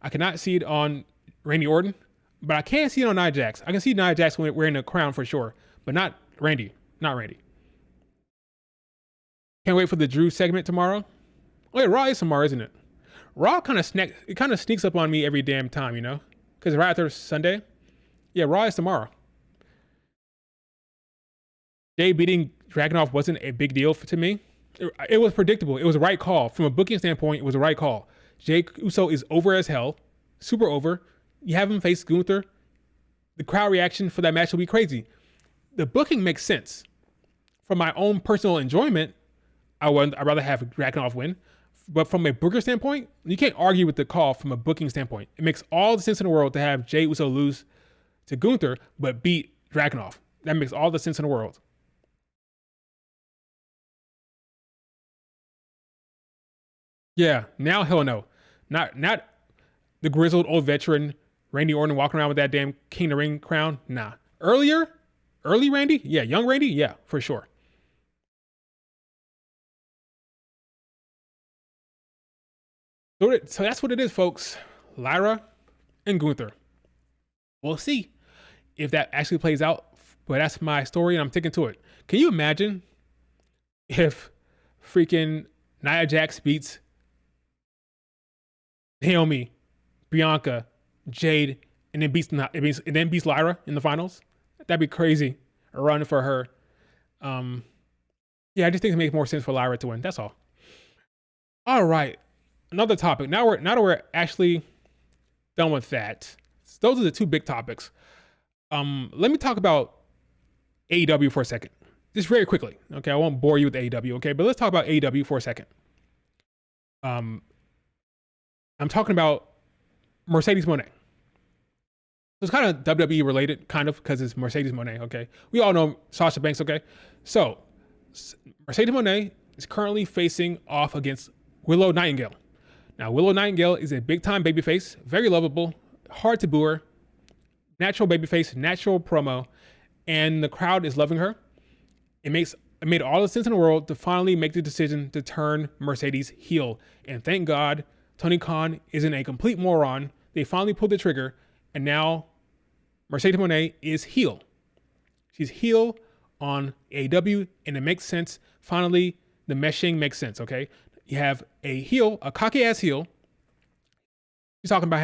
I cannot see it on Randy Orton, but I can see it on Nia Jax. I can see Nia Jax wearing a crown for sure, but not Randy. Not Randy. Can't wait for the Drew segment tomorrow. Oh yeah, Raw is tomorrow, isn't it? Raw kind of sneaks up on me every damn time, you know? Because right after Sunday, yeah, Raw is tomorrow. Jey beating Dragunov wasn't a big deal to me. It was predictable. It was the right call. From a booking standpoint, it was the right call. Jey Uso is over as hell. Super over. You have him face Gunther. The crowd reaction for that match will be crazy. The booking makes sense. For my own personal enjoyment, I'd rather have Dragunov win. But from a booker standpoint, you can't argue with the call from a booking standpoint. It makes all the sense in the world to have Jey Uso lose to Gunther, but beat Dragunov. That makes all the sense in the world. Yeah, now hell no. Not the grizzled old veteran Randy Orton walking around with that damn King of the Ring crown. Nah. Early Randy? Yeah, young Randy? Yeah, for sure. So that's what it is, folks. Lyra and Gunther. We'll see if that actually plays out. But that's my story, and I'm sticking to it. Can you imagine if freaking Nia Jax beats Naomi, Bianca, Jade, and then beats Lyra in the finals? That'd be crazy. A run for her. Yeah, I just think it makes more sense for Lyra to win. That's all. All right, another topic. Now that we're actually done with that, those are the two big topics. Let me talk about AEW for a second, just very quickly. Okay, I won't bore you with AEW. Okay, but let's talk about AEW for a second. I'm talking about Mercedes Moné. It's kind of WWE related, kind of, because it's Mercedes Moné. Okay, we all know Sasha Banks. Okay, so Mercedes Moné is currently facing off against Willow Nightingale. Now, Willow Nightingale is a big-time babyface, very lovable, hard to boo her, natural babyface, natural promo, and the crowd is loving her. It made all the sense in the world to finally make the decision to turn Mercedes heel. And thank God, Tony Khan isn't a complete moron. They finally pulled the trigger, and now Mercedes Moné is heel. She's heel on AEW, and it makes sense. Finally, the meshing makes sense, okay? You have a heel, a cocky-ass heel. She's talking about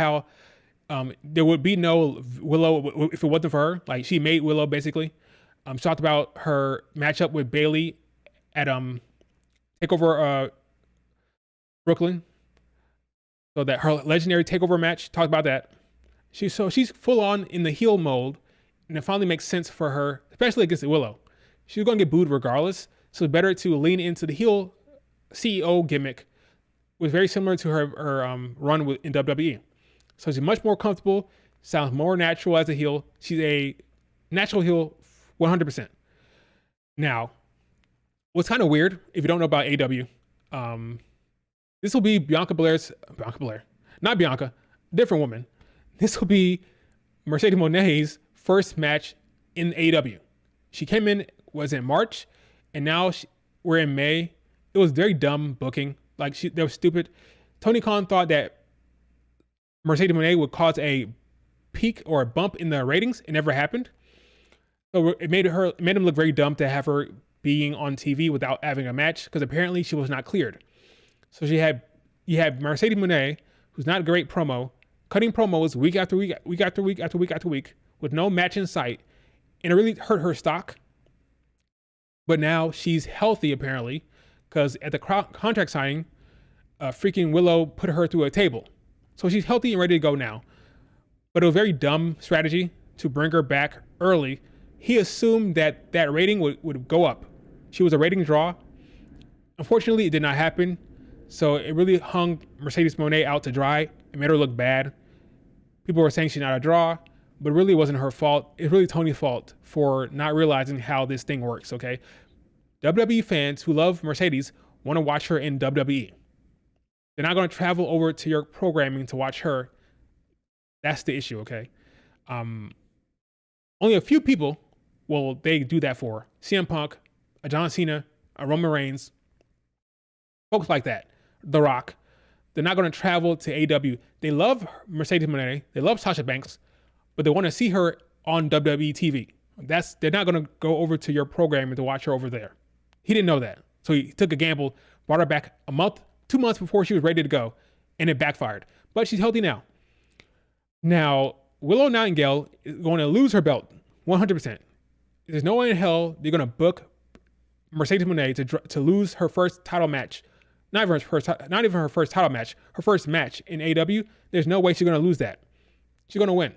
how there would be no Willow if it wasn't for her. Like, she made Willow, basically. She talked about her matchup with Bayley at TakeOver Brooklyn. So that her legendary TakeOver match, talked about that. She's full on in the heel mode, and it finally makes sense for her, especially against Willow. She's going to get booed regardless, so it's better to lean into the heel CEO gimmick, was very similar to her run in WWE. So she's much more comfortable, sounds more natural as a heel. She's a natural heel 100%. Now, what's kind of weird, if you don't know about AEW, this will be Bianca Belair, not Bianca, different woman. This will be Mercedes Moné's first match in AEW. She came in, was in March, and now we're in May. It was very dumb booking. Like, they were stupid. Tony Khan thought that Mercedes Moné would cause a peak or a bump in the ratings. It never happened. So it made him look very dumb to have her being on TV without having a match, because apparently she was not cleared. So you had Mercedes Moné, who's not a great promo, cutting promos week after week, week after week after week after week, with no match in sight, and it really hurt her stock. But now she's healthy, apparently, because at the contract signing, freaking Willow put her through a table. So she's healthy and ready to go now. But it was a very dumb strategy to bring her back early. He assumed that rating would go up. She was a rating draw. Unfortunately, it did not happen. So it really hung Mercedes Moné out to dry. It made her look bad. People were saying she's not a draw, but it really wasn't her fault. It's really Tony's fault for not realizing how this thing works, okay? WWE fans who love Mercedes want to watch her in WWE. They're not going to travel over to your programming to watch her. That's the issue, okay? Only a few people will they do that for. CM Punk, a John Cena, a Roman Reigns, folks like that. The Rock. They're not going to travel to AEW. They love Mercedes Moné. They love Sasha Banks, but they want to see her on WWE TV. They're not going to go over to your programming to watch her over there. He didn't know that. So he took a gamble, brought her back 2 months before she was ready to go, and it backfired. But she's healthy now. Now, Willow Nightingale is going to lose her belt 100%. There's no way in hell they're going to book Mercedes Moné to lose her first title match. Not even her first title match. Her first match in AEW. There's no way she's going to lose that. She's going to win.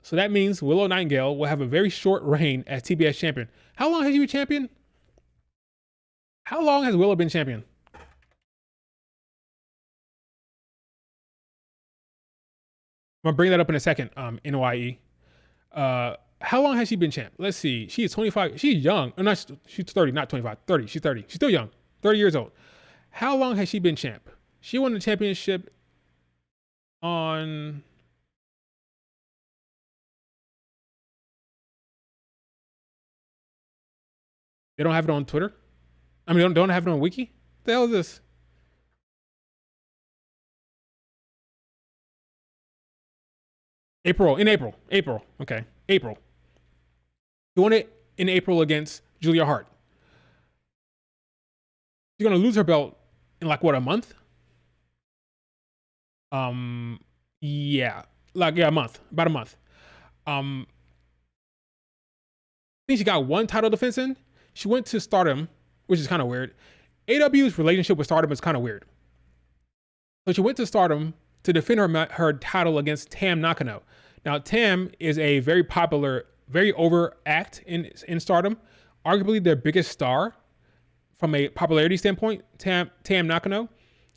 So that means Willow Nightingale will have a very short reign as TBS champion. How long has she been champion? How long has Willow been champion? I'm gonna bring that up in a second. NYE. How long has she been champ? Let's see. She is 25. She's young. She's 30, not 25. 30. She's 30. She's still young. 30 years old. How long has she been champ? She won the championship on. They don't have it on Twitter. I mean, don't have it on Wiki. What the hell is this? April. Okay, April. She won it in April against Julia Hart. She's gonna lose her belt in like what, a month? Yeah, like yeah, a month, about a month. I think she got one title defense in. She went to Stardom, which is kind of weird. AW's relationship with Stardom is kind of weird. So she went to Stardom to defend her title against Tam Nakano. Now, Tam is a very popular, very over act in Stardom, arguably their biggest star from a popularity standpoint. Tam Nakano.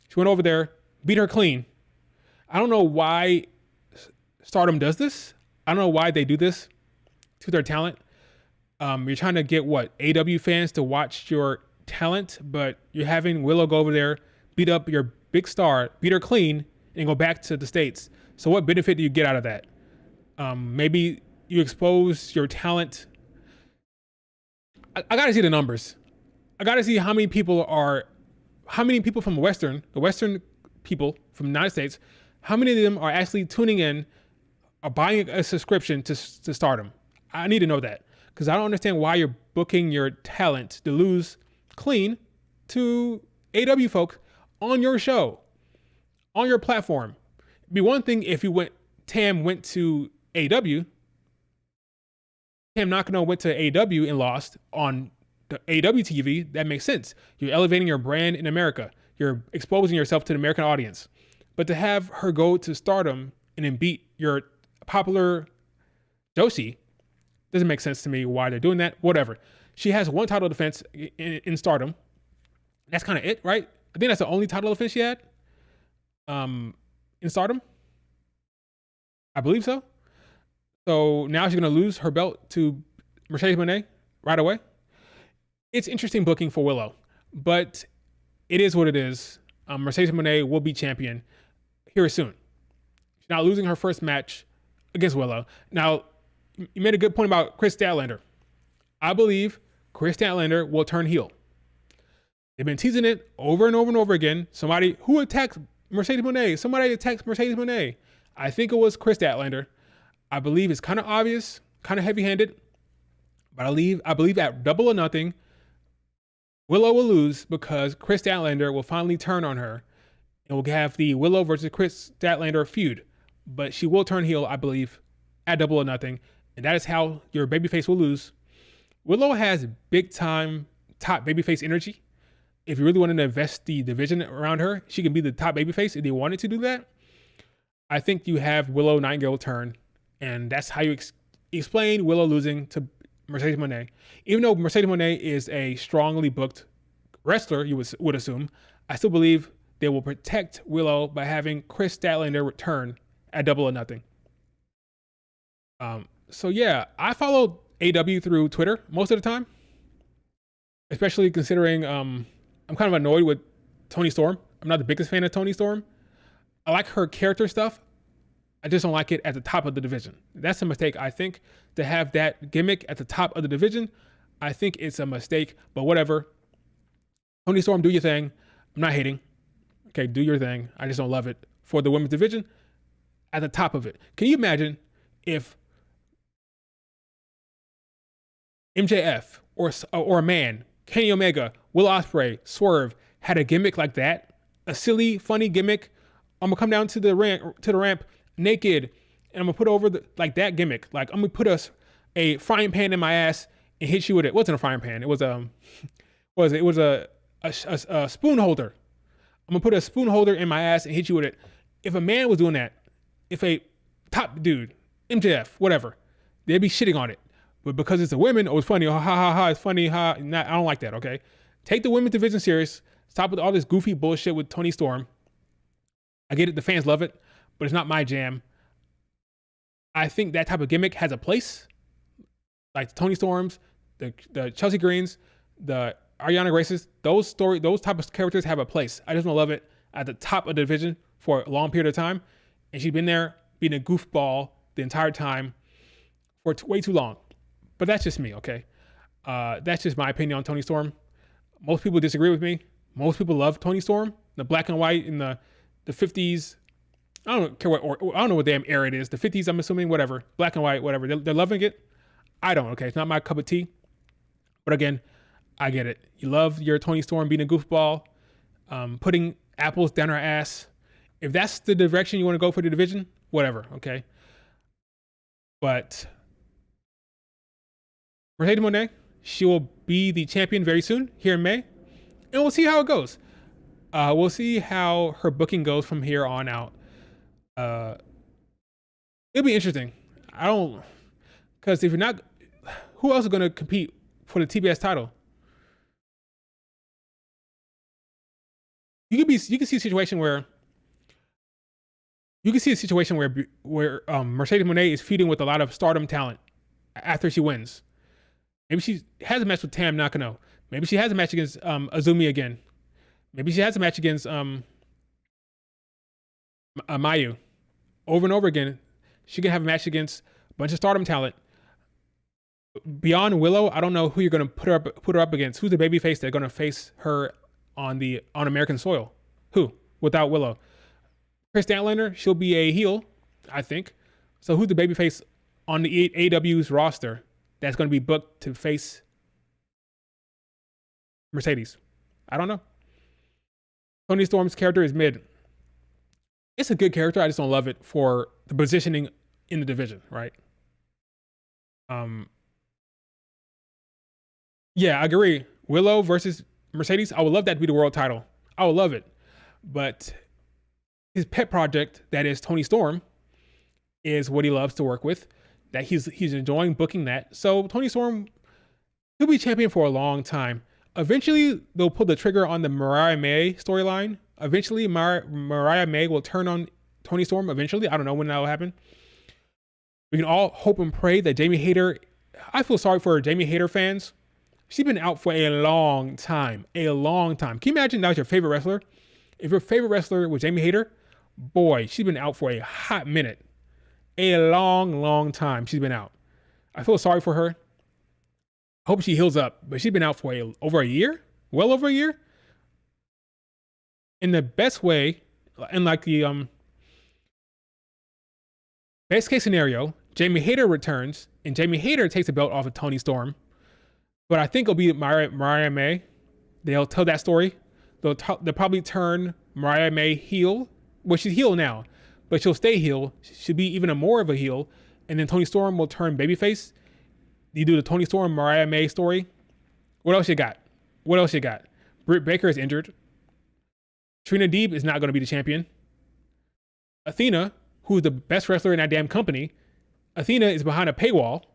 She went over there, beat her clean. I don't know why Stardom does this. I don't know why they do this to their talent. You're trying to get what, AW fans to watch your talent, but you're having Willow go over there, beat up your big star, beat her clean, and go back to the States. So what benefit do you get out of that? Maybe you expose your talent. I gotta see the numbers. I gotta see how many people from the Western people from the United States, how many of them are actually tuning in or buying a subscription to Stardom. I need to know that, because I don't understand why you're booking your talent to lose clean to AW folk on your show, on your platform. It'd be one thing if Tam went to AW, Tam Nakano went to AW and lost on the AW TV. That makes sense. You're elevating your brand in America. You're exposing yourself to the American audience. But to have her go to Stardom and then beat your popular Joshi doesn't make sense to me why they're doing that. Whatever. She has one title defense in Stardom. That's kind of it, right? I think that's the only title defense she had in Stardom. I believe so. So now she's going to lose her belt to Mercedes Moné right away. It's interesting booking for Willow, but it is what it is. Mercedes Moné will be champion here soon. She's not losing her first match against Willow. Now, you made a good point about Chris Statlander. I believe Chris Statlander will turn heel. They've been teasing it over and over and over again. Somebody who attacked Mercedes Moné. Somebody attacked Mercedes Moné. I think it was Chris Statlander. I believe it's kind of obvious, kind of heavy-handed, but I believe at Double or Nothing, Willow will lose because Chris Statlander will finally turn on her and we'll have the Willow versus Chris Statlander feud. But she will turn heel, I believe, at Double or Nothing, and that is how your babyface will lose. Willow has big-time top babyface energy. If you really wanted to invest the division around her, she can be the top babyface if they wanted to do that. I think you have Willow Nightingale turn, and that's how you explain Willow losing to Mercedes Moné. Even though Mercedes Moné is a strongly booked wrestler, you would assume, I still believe they will protect Willow by having Chris Statlander return at Double or Nothing. So yeah, I follow AW through Twitter most of the time, especially considering I'm kind of annoyed with Toni Storm. I'm not the biggest fan of Toni Storm. I like her character stuff. I just don't like it at the top of the division. That's a mistake, I think, to have that gimmick at the top of the division. I think it's a mistake, but whatever. Toni Storm, do your thing. I'm not hating. Okay, do your thing. I just don't love it for the women's division at the top of it. Can you imagine if MJF or a man, Kenny Omega, Will Ospreay, Swerve had a gimmick like that, a silly, funny gimmick? I'm gonna come down to the ramp naked, and I'm gonna put over that gimmick. Like, I'm gonna put a frying pan in my ass and hit you with it. It wasn't a frying pan. It was a spoon holder. I'm gonna put a spoon holder in my ass and hit you with it. If a man was doing that, if a top dude, MJF, whatever, they'd be shitting on it. But because it's a women, oh, it's funny. Ha ha ha, it's funny. Ha. Nah, I don't like that. Okay, take the women's division serious. Stop with all this goofy bullshit with Toni Storm. I get it. The fans love it, but it's not my jam. I think that type of gimmick has a place, like the Toni Storms, the Chelsea Greens, the Ariana Graces. Those type of characters have a place. I just don't love it at the top of the division for a long period of time, and she's been there being a goofball the entire time for way too long. But that's just me, okay? That's just my opinion on Toni Storm. Most people disagree with me. Most people love Toni Storm, the black and white in the 50s I don't care or I don't know what damn era it is. The 50s, I'm assuming, whatever, black and white, whatever. They're loving it. I don't. Okay, it's not my cup of tea. But again, I get it. You love your Toni Storm being a goofball, putting apples down her ass. If that's the direction you want to go for the division, whatever. Okay. But Mercedes Moné, she will be the champion very soon here in May, and we'll see how it goes. We'll see how her booking goes from here on out. It'll be interesting. Because if you're not, who else is going to compete for the TBS title? You can see a situation where Mercedes Moné is feuding with a lot of Stardom talent after she wins. Maybe she has a match with Tam Nakano. Maybe she has a match against Azumi again. Maybe she has a match against Mayu. Over and over again, she can have a match against a bunch of Stardom talent. Beyond Willow, I don't know who you're going to put her up against. Who's the babyface that's going to face her on American soil? Who? Without Willow, Chris Statlander, she'll be a heel, I think. So who's the babyface on the AEW's roster that's going to be booked to face Mercedes? I don't know. Toni Storm's character is mid. It's a good character. I just don't love it for the positioning in the division, right? Yeah, I agree. Willow versus Mercedes, I would love that to be the world title. I would love it. But his pet project, that is Toni Storm, is what he loves to work with. That he's enjoying booking that. So Toni Storm, he'll be champion for a long time. Eventually, they'll pull the trigger on the Mariah May storyline. Eventually, Mariah May will turn on Toni Storm. Eventually, I don't know when that will happen. We can all hope and pray that Jamie Hayter. I feel sorry for Jamie Hayter fans. She's been out for a long time. A long time. Can you imagine that was your favorite wrestler? If your favorite wrestler was Jamie Hayter, boy, she's been out for a hot minute. A long, long time she's been out. I feel sorry for her. I hope she heals up. But she's been out for over a year? Well over a year? In the best way, in like the best case scenario, Jamie Hayter returns, and Jamie Hayter takes the belt off of Toni Storm. But I think it'll be Mariah May. They'll tell that story. They'll probably turn Mariah May heel. Well, she's heel now, but she'll stay heel. She'll be even more of a heel. And then Toni Storm will turn babyface. You do the Toni Storm, Mariah May story. What else you got? Britt Baker is injured. Trina Deeb is not going to be the champion. Athena, who's the best wrestler in that damn company, Athena is behind a paywall.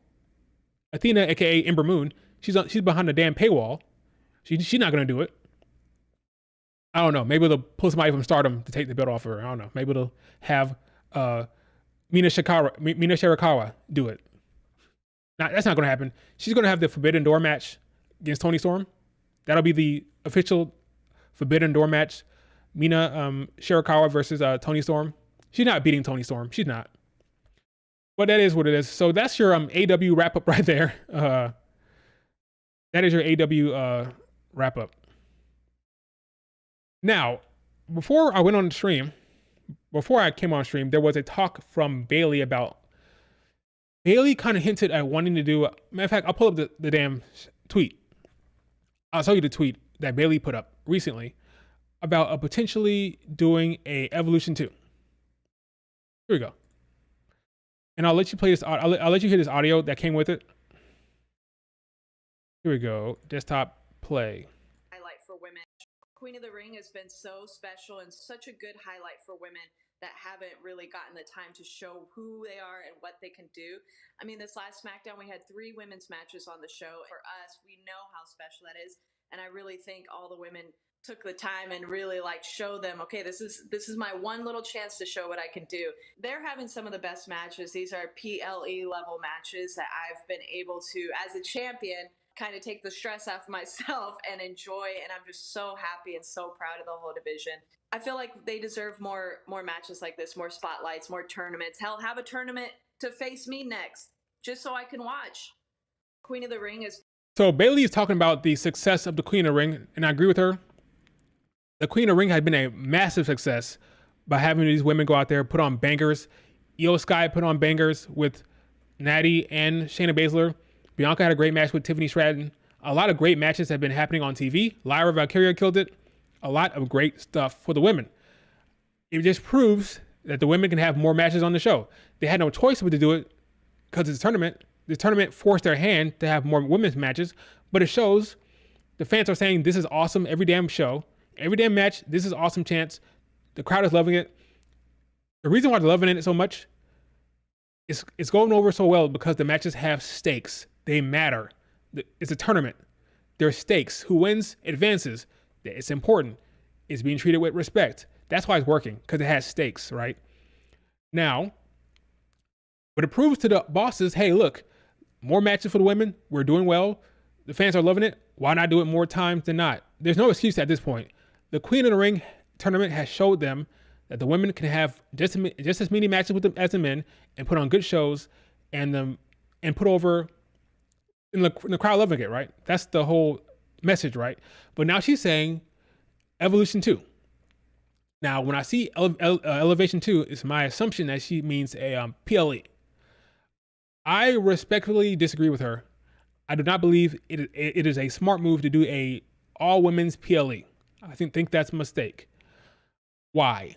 Athena, aka Ember Moon, she's behind a damn paywall. She's not going to do it. I don't know. Maybe they'll pull somebody from Stardom to take the belt off her. I don't know. Maybe they'll have Mina Shirakawa do it. Now, that's not going to happen. She's going to have the Forbidden Door match against Toni Storm. That'll be the official Forbidden Door match. Mina Shirakawa versus Toni Storm. She's not beating Toni Storm. She's not. But that is what it is. So that's your AW wrap up right there. That is your AW wrap up. Now, before I came on stream, there was a talk from Bayley about. Bayley kind of hinted at wanting to do. Matter of fact, I'll pull up the damn tweet. I'll tell you the tweet that Bayley put up recently about potentially doing a Evolution 2. Here we go. And I'll let you play this. I'll let you hear this audio that came with it. Here we go. Desktop play. Highlight for women. Queen of the Ring has been so special and such a good highlight for women that haven't really gotten the time to show who they are and what they can do. I mean, this last SmackDown, we had 3 women's matches on the show. For us, we know how special that is. And I really think all the women took the time and really show them, okay, this is my one little chance to show what I can do. They're having some of the best matches. These are PLE level matches that I've been able to, as a champion, kind of take the stress off myself and enjoy. And I'm just so happy and so proud of the whole division. I feel like they deserve more matches like this, more spotlights, more tournaments. Hell, have a tournament to face me next, just so I can watch. Queen of the Ring is. So Bayley is talking about the success of the Queen of the Ring, and I agree with her. The Queen of the Ring has been a massive success, by having these women go out there, put on bangers. Io Sky put on bangers with Natty and Shayna Baszler. Bianca had a great match with Tiffany Stratton. A lot of great matches have been happening on TV. Lyra Valkyria killed it. A lot of great stuff for the women. It just proves that the women can have more matches on the show. They had no choice but to do it because it's a tournament. The tournament forced their hand to have more women's matches, but it shows the fans are saying this is awesome every damn show. Every damn match, this is awesome chance. The crowd is loving it. The reason why they're loving it so much is it's going over so well because the matches have stakes. They matter. It's a tournament. There's stakes. Who wins advances. It's important. It's being treated with respect. That's why it's working, because it has stakes, right? Now, but it proves to the bosses, hey, look, more matches for the women. We're doing well. The fans are loving it. Why not do it more times than not? There's no excuse at this point. The Queen of the Ring tournament has showed them that the women can have just as many matches with them as the men and put on good shows and put over in the crowd loving it, right? That's the whole message, right? But now she's saying Evolution 2. Now, when I see Elevation 2, it's my assumption that she means a PLE. I respectfully disagree with her. I do not believe it is a smart move to do a all women's PLE. I think that's a mistake. Why?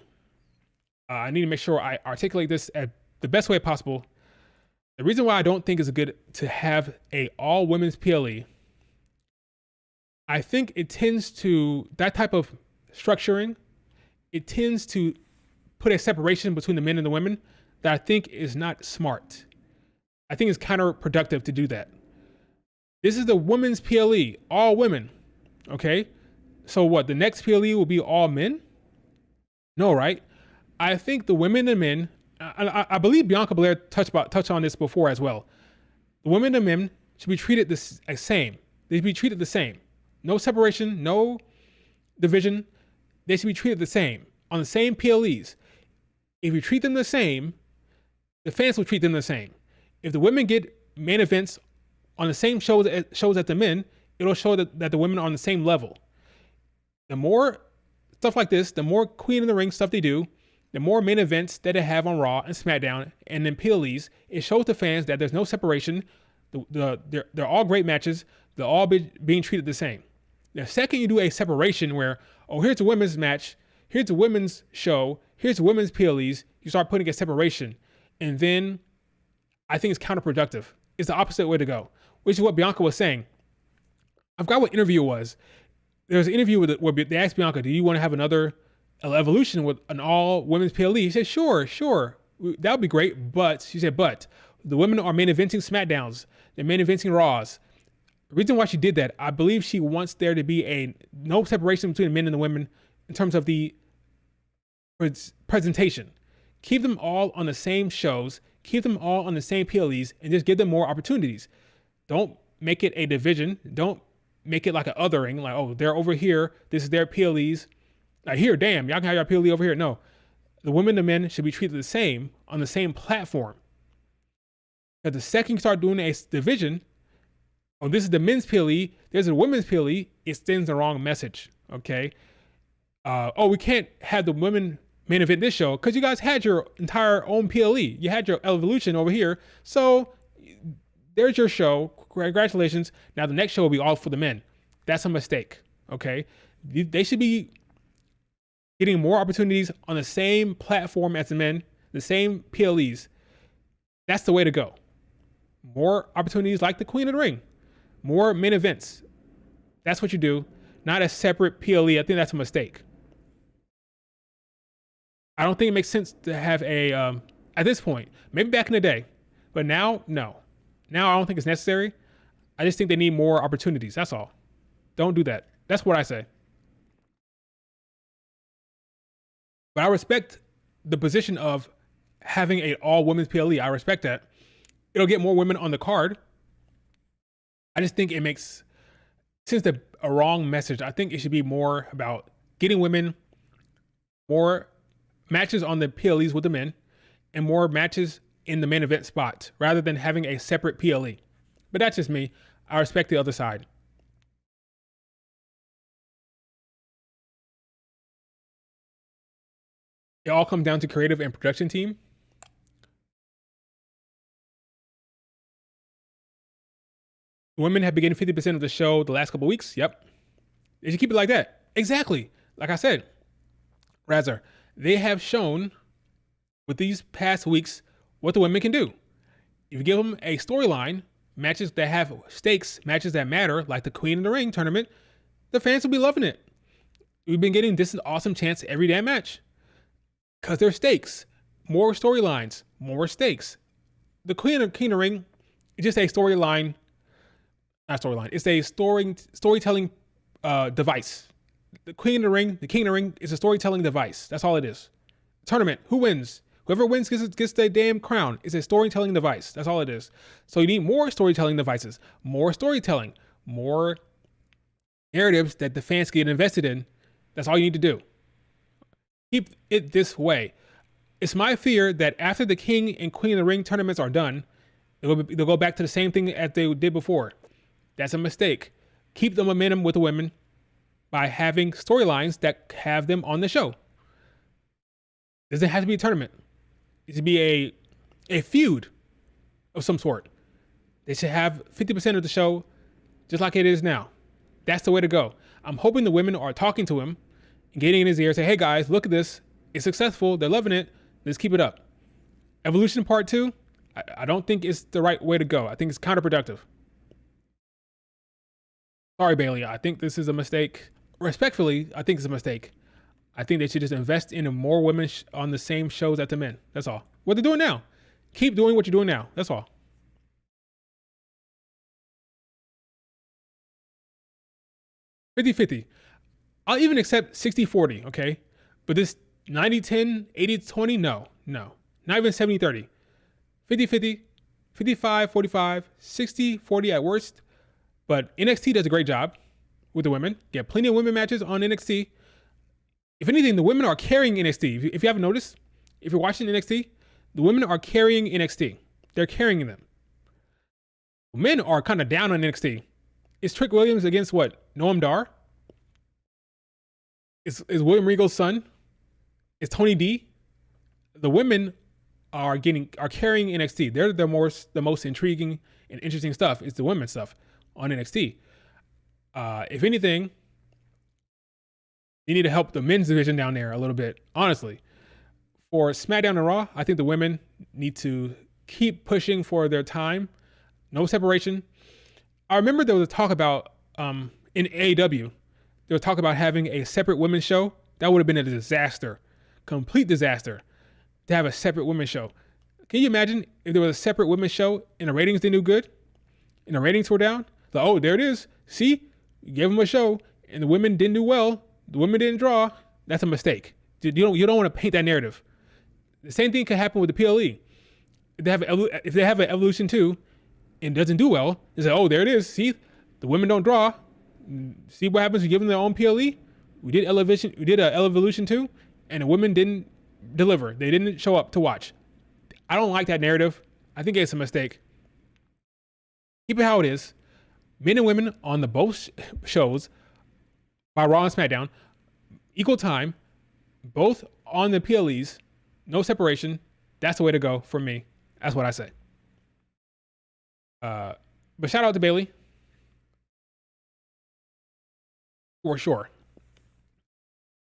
I need to make sure I articulate this at the best way possible. The reason why I don't think it's good to have a all women's PLE, I think it tends to, that type of structuring, it tends to put a separation between the men and the women that I think is not smart. I think it's counterproductive to do that. This is the women's PLE, all women, okay? So what, the next PLE will be all men? No, right? I think the women and men, I believe Bianca Belair touched on this before as well. The women and men should be treated the same. They should be treated the same. No separation, no division. They should be treated the same, on the same PLEs. If you treat them the same, the fans will treat them the same. If the women get main events on the same shows as the men, it'll show that the women are on the same level. The more stuff like this, the more Queen of the Ring stuff they do, the more main events that they have on Raw and SmackDown and then PLEs, it shows the fans that there's no separation. They're all great matches. They're all being treated the same. The second you do a separation where, oh, here's a women's match, here's a women's show, here's a women's PLEs, you start putting a separation. And then I think it's counterproductive. It's the opposite way to go, which is what Bianca was saying. I forgot what interview it was. There was an interview where they asked Bianca, do you want to have another Evolution with an all women's PLE? He said, sure. That would be great. But she said, but the women are main eventing SmackDowns. They're main eventing Raws. The reason why she did that, I believe she wants there to be no separation between the men and the women in terms of the presentation. Keep them all on the same shows, keep them all on the same PLEs, and just give them more opportunities. Don't make it a division. Don't make it like an othering, like, oh, they're over here, this is their PLEs. Like, here, damn, y'all can have your PLE over here. No, the women and the men should be treated the same on the same platform. Because the second you start doing a division, oh, this is the men's PLE, there's a women's PLE, it sends the wrong message, okay? Oh, we can't have the women main event this show because you guys had your entire own PLE. You had your Evolution over here. So there's your show. Congratulations. Now the next show will be all for the men. That's a mistake, okay? They should be getting more opportunities on the same platform as the men, the same PLEs. That's the way to go. More opportunities like the Queen of the Ring. More main events. That's what you do. Not a separate PLE. I think that's a mistake. I don't think it makes sense to have at this point, maybe back in the day, but now, no. Now I don't think it's necessary. I just think they need more opportunities. That's all. Don't do that. That's what I say. But I respect the position of having an all women's PLE. I respect that. It'll get more women on the card. I just think it makes sense a wrong message. I think it should be more about getting women more matches on the PLEs with the men and more matches in the main event spot rather than having a separate PLE. But that's just me. I respect the other side. It all comes down to creative and production team. Women have been getting 50% of the show the last couple weeks. Yep. They should keep it like that. Exactly. Like I said, Razor, they have shown with these past weeks what the women can do. If you give them a storyline, matches that have stakes, matches that matter, like the Queen of the Ring tournament, the fans will be loving it. We've been getting this awesome chance every damn match. Because there's stakes. More storylines. More stakes. The Queen of the Ring is just a storyline. Not storyline. It's a storytelling device. The Queen of the Ring, the King of the Ring is a storytelling device. That's all it is. Tournament. Who wins? Whoever wins gets the damn crown. It's a storytelling device. That's all it is. So you need more storytelling devices, more storytelling, more narratives that the fans get invested in. That's all you need to do. Keep it this way. It's my fear that after the King and Queen of the Ring tournaments are done, they'll go back to the same thing as they did before. That's a mistake. Keep the momentum with the women by having storylines that have them on the show. Doesn't have to be a tournament. It should be a feud of some sort. They should have 50% of the show just like it is now. That's the way to go. I'm hoping the women are talking to him and getting in his ear, say, hey guys, look at this. It's successful. They're loving it. Let's keep it up. Evolution Part 2, I don't think it's the right way to go. I think it's counterproductive. Sorry, Bailey. I think this is a mistake. Respectfully, I think it's a mistake. I think they should just invest in more women on the same shows as the men. That's all. What they're doing now. Keep doing what you're doing now. That's all. 50-50. I'll even accept 60-40, okay? But this 90-10, 80-20, no. Not even 70-30. 50-50, 55-45, 60-40 at worst. But NXT does a great job with the women. Get plenty of women matches on NXT. If anything, the women are carrying NXT. If you haven't noticed, if you're watching NXT, the women are carrying NXT. They're carrying them. Men are kind of down on NXT. Is Trick Williams against what? Noam Dar? Is William Regal's son? Is Tony D? The women are carrying NXT. They're the most intriguing and interesting stuff. It's the women's stuff on NXT. If anything, you need to help the men's division down there a little bit, honestly. For SmackDown and Raw, I think the women need to keep pushing for their time. No separation. I remember there was a talk about, in AEW, there was talk about having a separate women's show. That would have been a disaster. Complete disaster to have a separate women's show. Can you imagine if there was a separate women's show and the ratings didn't do good? And the ratings were down? Like, oh, there it is. See? You gave them a show and the women didn't do well. The women didn't draw. That's a mistake. You don't want to paint that narrative. The same thing could happen with the PLE. If they have an Evolution 2 and doesn't do well, they say, oh, there it is. See? The women don't draw. See what happens? We give them their own PLE. We did a Evolution 2 and the women didn't deliver. They didn't show up to watch. I don't like that narrative. I think it's a mistake. Keep it how it is. Men and women on the both shows by Raw and SmackDown, equal time, both on the PLEs, no separation. That's the way to go for me. That's what I say. But shout out to Bailey. For sure.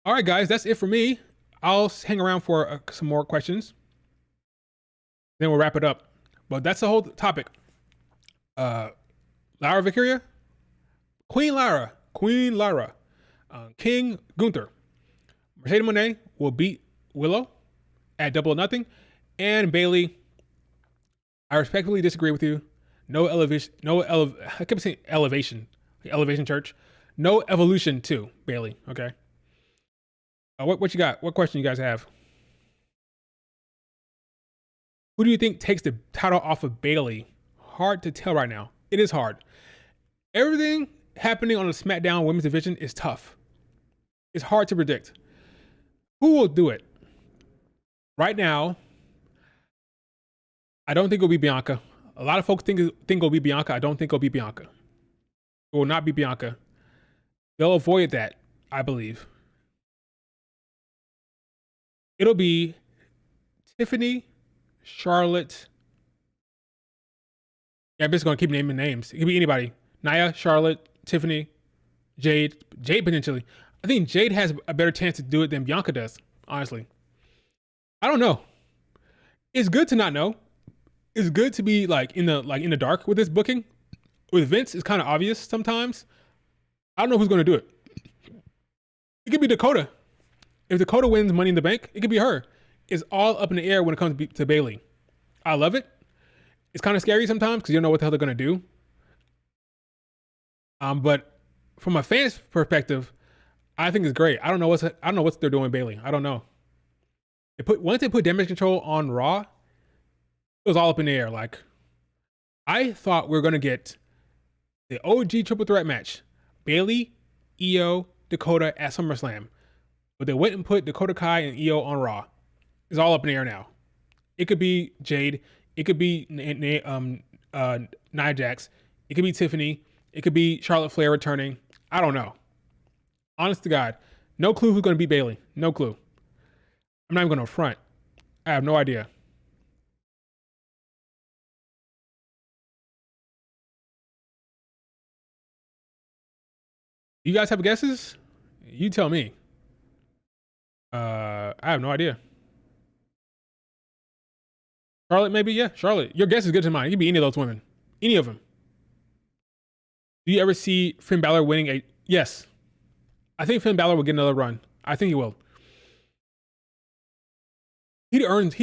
All right, guys, that's it for me. I'll hang around for some more questions. Then we'll wrap it up. But that's the whole topic. Lyra Valkyria, Queen Lyra, King Gunther. Mercedes Moné will beat Willow at Double or Nothing. And Bailey, I respectfully disagree with you. I kept saying Elevation Church. No Evolution 2, Bailey, okay? What you got? What question you guys have? Who do you think takes the title off of Bailey? Hard to tell right now. It is hard. Everything happening on the SmackDown Women's Division is tough. It's hard to predict. Who will do it? Right now, I don't think it'll be Bianca. A lot of folks think it'll be Bianca. I don't think it'll be Bianca. It will not be Bianca. They'll avoid that, I believe. It'll be Tiffany, Charlotte. Yeah, I'm just gonna keep naming names. It could be anybody. Nia, Charlotte, Tiffany, Jade, Jade potentially. I think Jade has a better chance to do it than Bianca does. Honestly, I don't know. It's good to not know. It's good to be in the dark with this booking. With Vince, it's kind of obvious sometimes. I don't know who's gonna do it. It could be Dakota. If Dakota wins Money in the Bank, it could be her. It's all up in the air when it comes to Bayley. I love it. It's kind of scary sometimes because you don't know what the hell they're gonna do. But from a fan's perspective, I think it's great. I don't know what they're doing with Bayley. I don't know. Once they put Damage Control on Raw, it was all up in the air. Like, I thought we were gonna get the OG triple threat match: Bayley, Io, Dakota at SummerSlam. But they went and put Dakota Kai and Io on Raw. It's all up in the air now. It could be Jade. It could be Nia Jax. It could be Tiffany. It could be Charlotte Flair returning. I don't know. Honest to God, no clue who's going to beat Bayley. No clue. I'm not even going to front. I have no idea. You guys have guesses? You tell me. I have no idea. Charlotte, maybe? Yeah, Charlotte. Your guess is good to mine. It could be any of those women. Any of them. Do you ever see Finn Balor winning a... Yes. I think Finn Balor will get another run. I think he will. He earned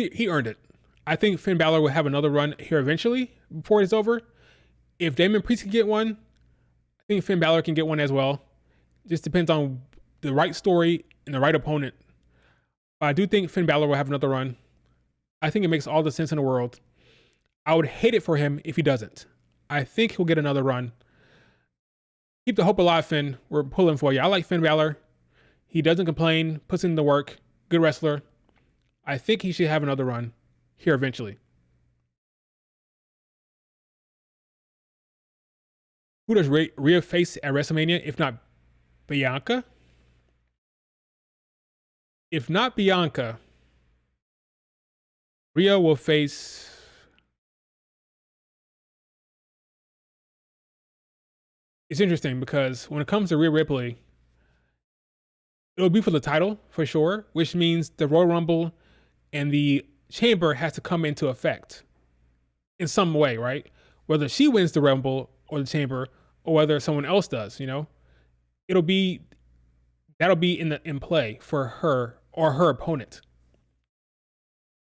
it. I think Finn Balor will have another run here eventually before it's over. If Damon Priest can get one, I think Finn Balor can get one as well. Just depends on the right story and the right opponent. But I do think Finn Balor will have another run. I think it makes all the sense in the world. I would hate it for him if he doesn't. I think he'll get another run. Keep the hope alive, Finn. We're pulling for you. I like Finn Balor. He doesn't complain, puts in the work. Good wrestler. I think he should have another run here eventually. Who does Rhea face at WrestleMania if not Bianca? If not Bianca, Rhea will face... It's interesting because when it comes to Rhea Ripley, it'll be for the title for sure, which means the Royal Rumble and the Chamber has to come into effect in some way, right? Whether she wins the Rumble or the Chamber, or whether someone else does, that'll be in play for her or her opponent.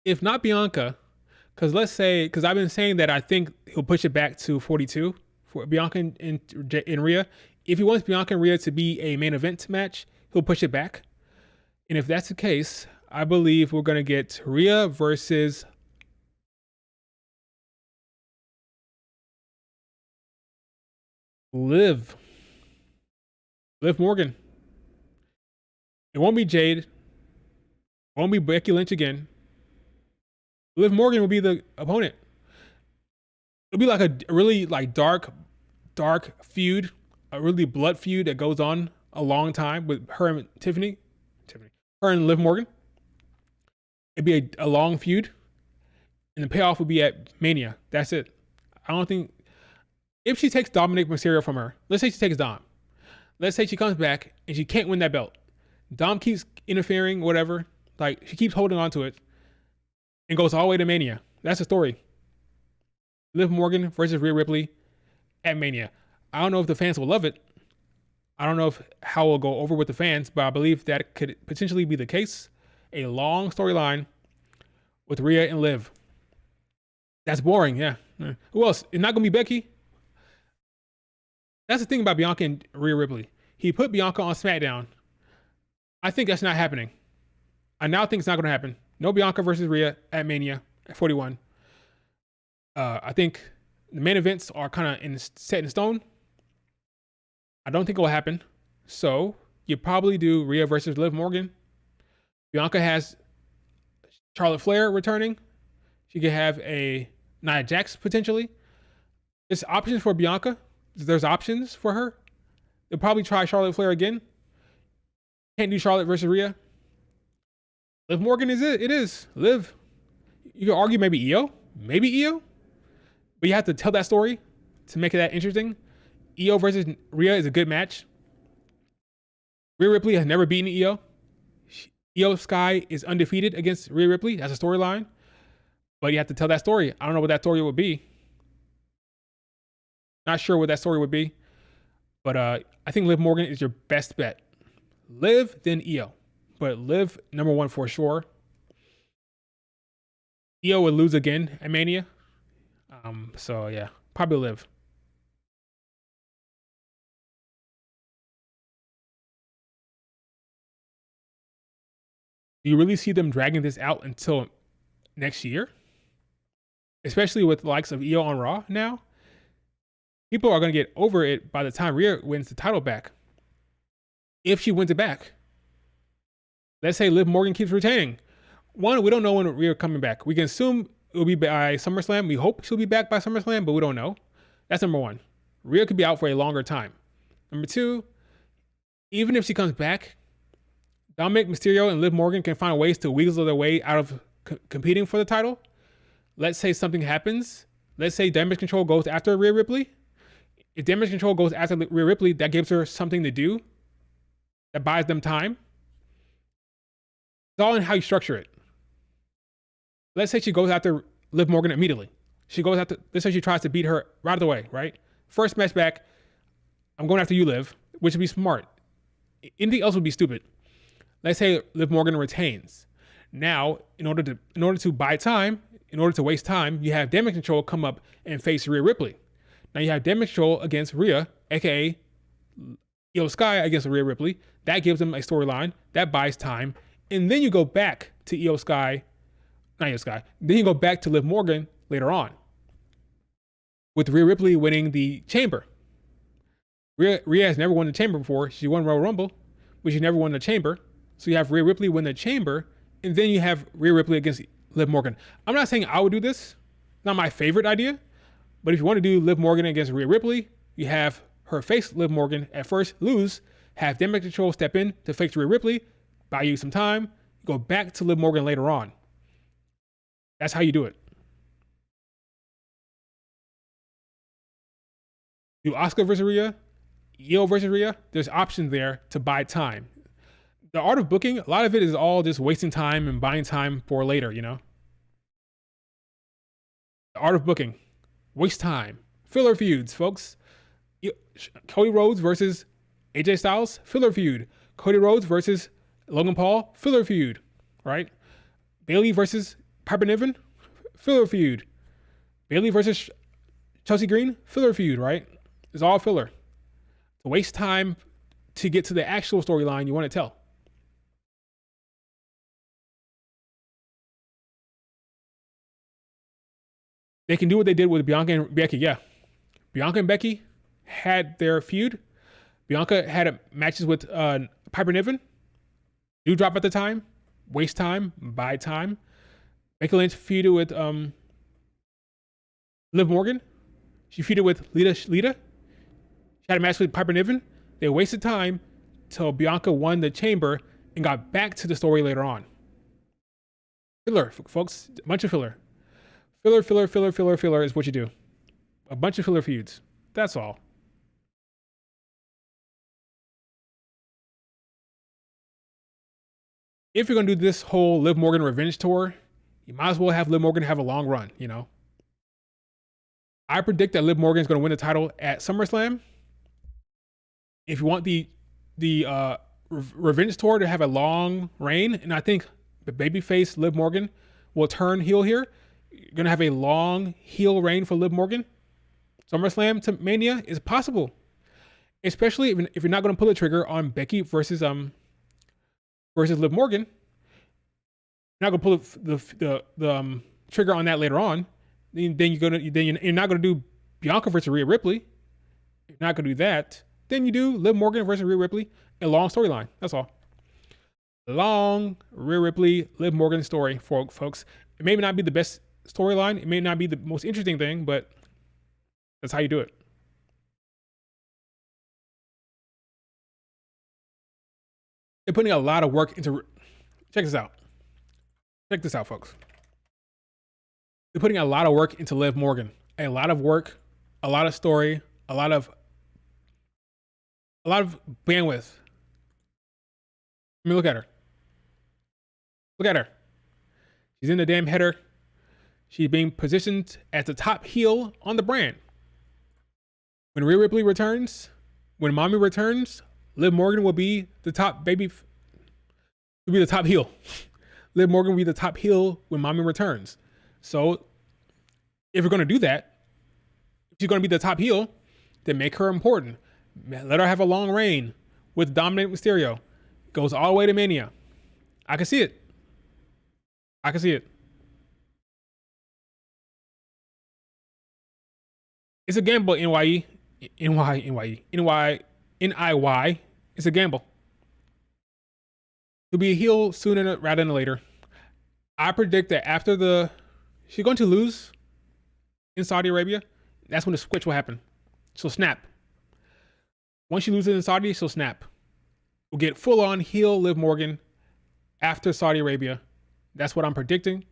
If not Bianca, because I've been saying that I think he'll push it back to 42 for Bianca and Rhea. If he wants Bianca and Rhea to be a main event match, he'll push it back. And if that's the case, I believe we're going to get Rhea versus Liv Morgan. It won't be Jade. It won't be Becky Lynch again. Liv Morgan will be the opponent. It'll be like a really dark feud, a really blood feud that goes on a long time with her and her and Liv Morgan. It'd be a long feud, and the payoff would be at Mania. That's it. I don't think if she takes Dominic Mysterio from her, let's say she takes Dom. Let's say she comes back and she can't win that belt. Dom keeps interfering, whatever. She keeps holding on to it and goes all the way to Mania. That's the story. Liv Morgan versus Rhea Ripley at Mania. I don't know if the fans will love it. I don't know how it will go over with the fans, but I believe that could potentially be the case. A long storyline with Rhea and Liv. That's boring, yeah. Who else? It's not going to be Becky. That's the thing about Bianca and Rhea Ripley. He put Bianca on SmackDown. I think that's not happening. I now think it's not going to happen. No Bianca versus Rhea at Mania at 41. I think the main events are kind of set in stone. I don't think it will happen. So you probably do Rhea versus Liv Morgan. Bianca has Charlotte Flair returning. She could have a Nia Jax potentially. There's options for Bianca. There's options for her. They'll probably try Charlotte Flair again. Can't do Charlotte versus Rhea. Liv Morgan is it. It is. Liv. You can argue maybe Io. Maybe Io. But you have to tell that story to make it that interesting. Io versus Rhea is a good match. Rhea Ripley has never beaten Io. Io Sky is undefeated against Rhea Ripley. That's a storyline. But you have to tell that story. I don't know what that story would be. Not sure what that story would be. But I think Liv Morgan is your best bet. Liv, then Io. But Liv, number one for sure. Io would lose again at Mania. So yeah, probably Liv. Do you really see them dragging this out until next year? Especially with the likes of Io on Raw now? People are going to get over it by the time Rhea wins the title back. If she wins it back. Let's say Liv Morgan keeps retaining. One, we don't know when Rhea coming back. We can assume it will be by SummerSlam. We hope she'll be back by SummerSlam, but we don't know. That's number one. Rhea could be out for a longer time. Number two, even if she comes back, Dominic Mysterio and Liv Morgan can find ways to weasel their way out of competing for the title. Let's say something happens. Let's say Damage Control goes after Rhea Ripley. If Damage Control goes after Rhea Ripley, that gives her something to do. That buys them time. It's all in how you structure it. Let's say she goes after Liv Morgan immediately. Let's say she tries to beat her right away, right? First match back, I'm going after you, Liv, which would be smart. Anything else would be stupid. Let's say Liv Morgan retains. Now, in order to buy time, in order to waste time, you have Damage Control come up and face Rhea Ripley. Now you have Damage Control against Rhea, aka Io Sky against Rhea Ripley. That gives them a storyline. That buys time. And then you go back to Io Sky. Then you go back to Liv Morgan later on. With Rhea Ripley winning the Chamber. Rhea has never won the Chamber before. She won Royal Rumble, but she never won the Chamber. So you have Rhea Ripley win the Chamber, and then you have Rhea Ripley against Liv Morgan. I'm not saying I would do this. Not my favorite idea. But if you want to do Liv Morgan against Rhea Ripley, you have her face Liv Morgan at first, lose, have Damage Control step in to face Rhea Ripley, buy you some time, go back to Liv Morgan later on. That's how you do it. Do Asuka versus Rhea, Io versus Rhea, there's options there to buy time. The art of booking, a lot of it is all just wasting time and buying time for later, you know? The art of booking, waste time. Filler feuds, folks. Cody Rhodes versus AJ Styles, filler feud. Cody Rhodes versus Logan Paul, filler feud, right? Bayley versus Piper Niven, filler feud. Bayley versus Chelsea Green, filler feud, right? It's all filler. To waste time to get to the actual storyline you want to tell. They can do what they did with Bianca and Becky, yeah. Bianca and Becky had their feud. Bianca had matches with Piper Niven. Do drop at the time. Waste time. Buy time. Becky Lynch feuded with Liv Morgan. She feuded with Lita. She had a match with Piper Niven. They wasted time till Bianca won the Chamber and got back to the story later on. Filler, folks. A bunch of filler. Filler is what you do. A bunch of filler feuds. That's all. If you're going to do this whole Liv Morgan revenge tour, you might as well have Liv Morgan have a long run, you know? I predict that Liv Morgan is going to win the title at SummerSlam. If you want the revenge tour to have a long reign, and I think the babyface Liv Morgan will turn heel here, you're going to have a long heel reign for Liv Morgan. SummerSlam to Mania is possible, especially if you're not going to pull the trigger on Becky versus Liv Morgan. You're not going to pull the trigger on that later on. Then you're not going to do Bianca versus Rhea Ripley. You're not going to do that. Then you do Liv Morgan versus Rhea Ripley, a long storyline. That's all. Long Rhea Ripley, Liv Morgan story, folks. It may not be the best storyline. It may not be the most interesting thing, but that's how you do it. They're putting a lot of work into. Check this out. Check this out, folks. They're putting a lot of work into Liv Morgan. A lot of work, a lot of story, a lot of bandwidth. I mean, look at her. Look at her. She's in the damn header. She's being positioned as the top heel on the brand. When Rhea Ripley returns, when Mommy returns, Liv Morgan will be the top baby. Will be the top heel. Liv Morgan will be the top heel when Mommy returns. So, if you're going to do that, if she's going to be the top heel, then make her important. Let her have a long reign with Dominic Mysterio. Goes all the way to Mania. I can see it. I can see it. It's a gamble, NYE. NIY. It's a gamble. He'll be a heel sooner rather than later. I predict that after she's going to lose in Saudi Arabia. That's when the switch will happen. She'll snap. Once she loses in Saudi, she'll snap. We'll get full on heel Liv Morgan after Saudi Arabia. That's what I'm predicting.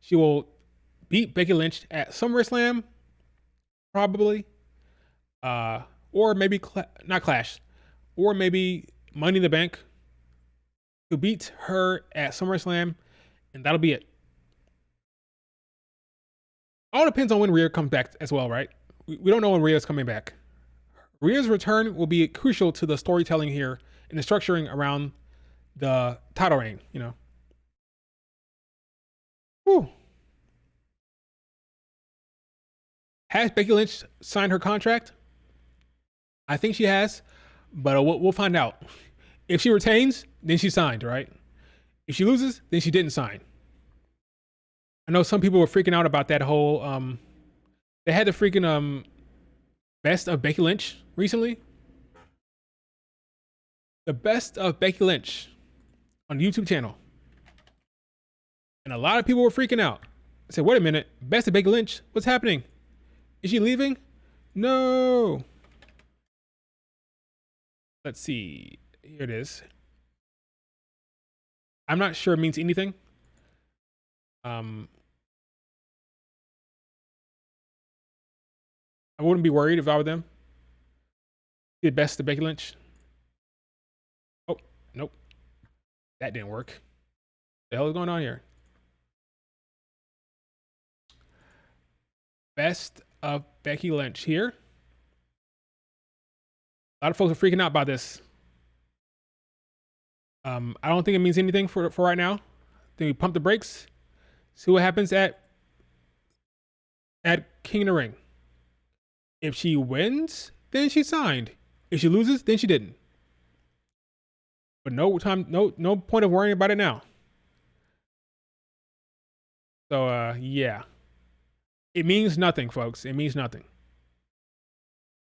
She will beat Becky Lynch at SummerSlam, probably. Or maybe, not Clash, or maybe Money in the Bank. She'll beat her at SummerSlam, and that'll be it. All depends on when Rhea comes back as well, right? We don't know when Rhea's coming back. Rhea's return will be crucial to the storytelling here and the structuring around the title reign, you know. Whew. Has Becky Lynch signed her contract? I think she has, but we'll find out. If she retains, then she signed, right? If she loses, then she didn't sign. I know some people were freaking out about that whole, they had the freaking, best of Becky Lynch recently. The best of Becky Lynch on the YouTube channel. And a lot of people were freaking out. I said, wait a minute, best of Becky Lynch? What's happening? Is she leaving? No. Let's see. Here it is. I'm not sure it means anything. I wouldn't be worried if I were them. The best of Becky Lynch. Oh, nope. That didn't work. What the hell is going on here? Best of Becky Lynch here. A lot of folks are freaking out about this. I don't think it means anything for right now. Then we pump the brakes. See what happens at King of the Ring. If she wins, then she signed. If she loses, then she didn't. But no point of worrying about it now. So yeah. It means nothing, folks. It means nothing.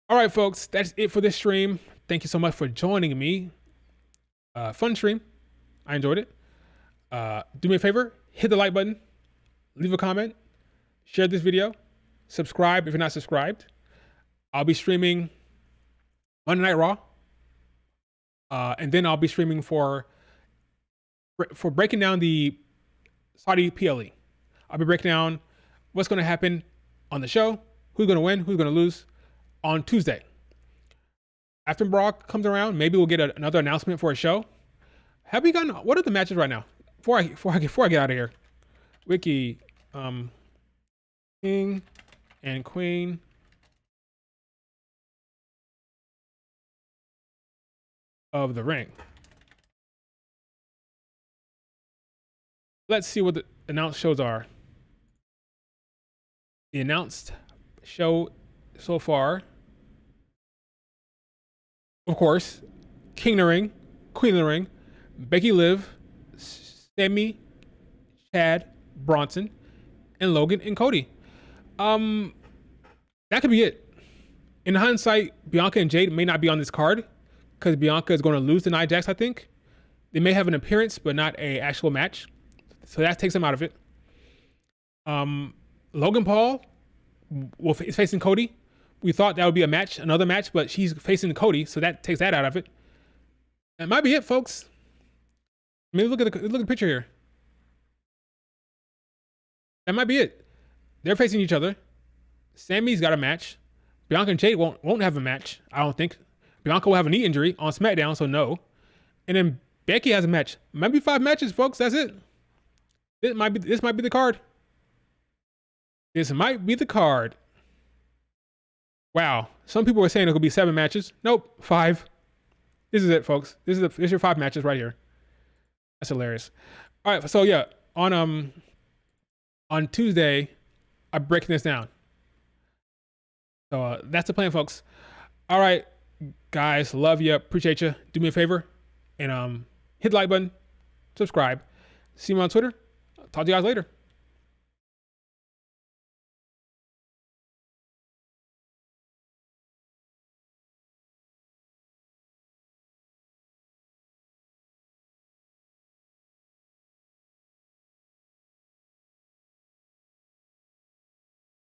All right, folks, that's it for this stream. Thank you so much for joining me. Fun stream. I enjoyed it. Do me a favor, hit the like button, leave a comment, share this video, subscribe if you're not subscribed. I'll be streaming Monday Night Raw. And then I'll be streaming for breaking down the Saudi PLE. I'll be breaking down what's going to happen on the show, who's going to win, who's going to lose on Tuesday. After Brock comes around, maybe we'll get another announcement for a show. Have we gotten, what are the matches right now? Before I get out of here. Wiki, King and Queen of the Ring. Let's see what the announced shows are. The announced show so far, of course, King of the Ring, Queen of the Ring, Becky Liv, Sami, Chad, Bronson, and Logan and Cody. That could be it. In hindsight, Bianca and Jade may not be on this card because Bianca is going to lose to Nia Jax, I think. They may have an appearance, but not an actual match. So that takes them out of it. Logan Paul is facing Cody. We thought that would be another match, but she's facing Cody, so that takes that out of it. That might be it, folks. I mean, look at the picture here. That might be it. They're facing each other. Sammy's got a match. Bianca and Jade won't have a match, I don't think. Bianca will have a knee injury on SmackDown, so no. And then Becky has a match. Might be 5 matches, folks. That's it. This might be the card. This might be the card. Wow. Some people were saying it could be 7 matches. Nope, 5. This is it, folks. This is your 5 matches right here. That's hilarious. All right, so yeah, on Tuesday, I'm breaking this down. So that's the plan, folks. All right, guys, love you, appreciate you. Do me a favor and hit the like button, subscribe. See me on Twitter. Talk to you guys later.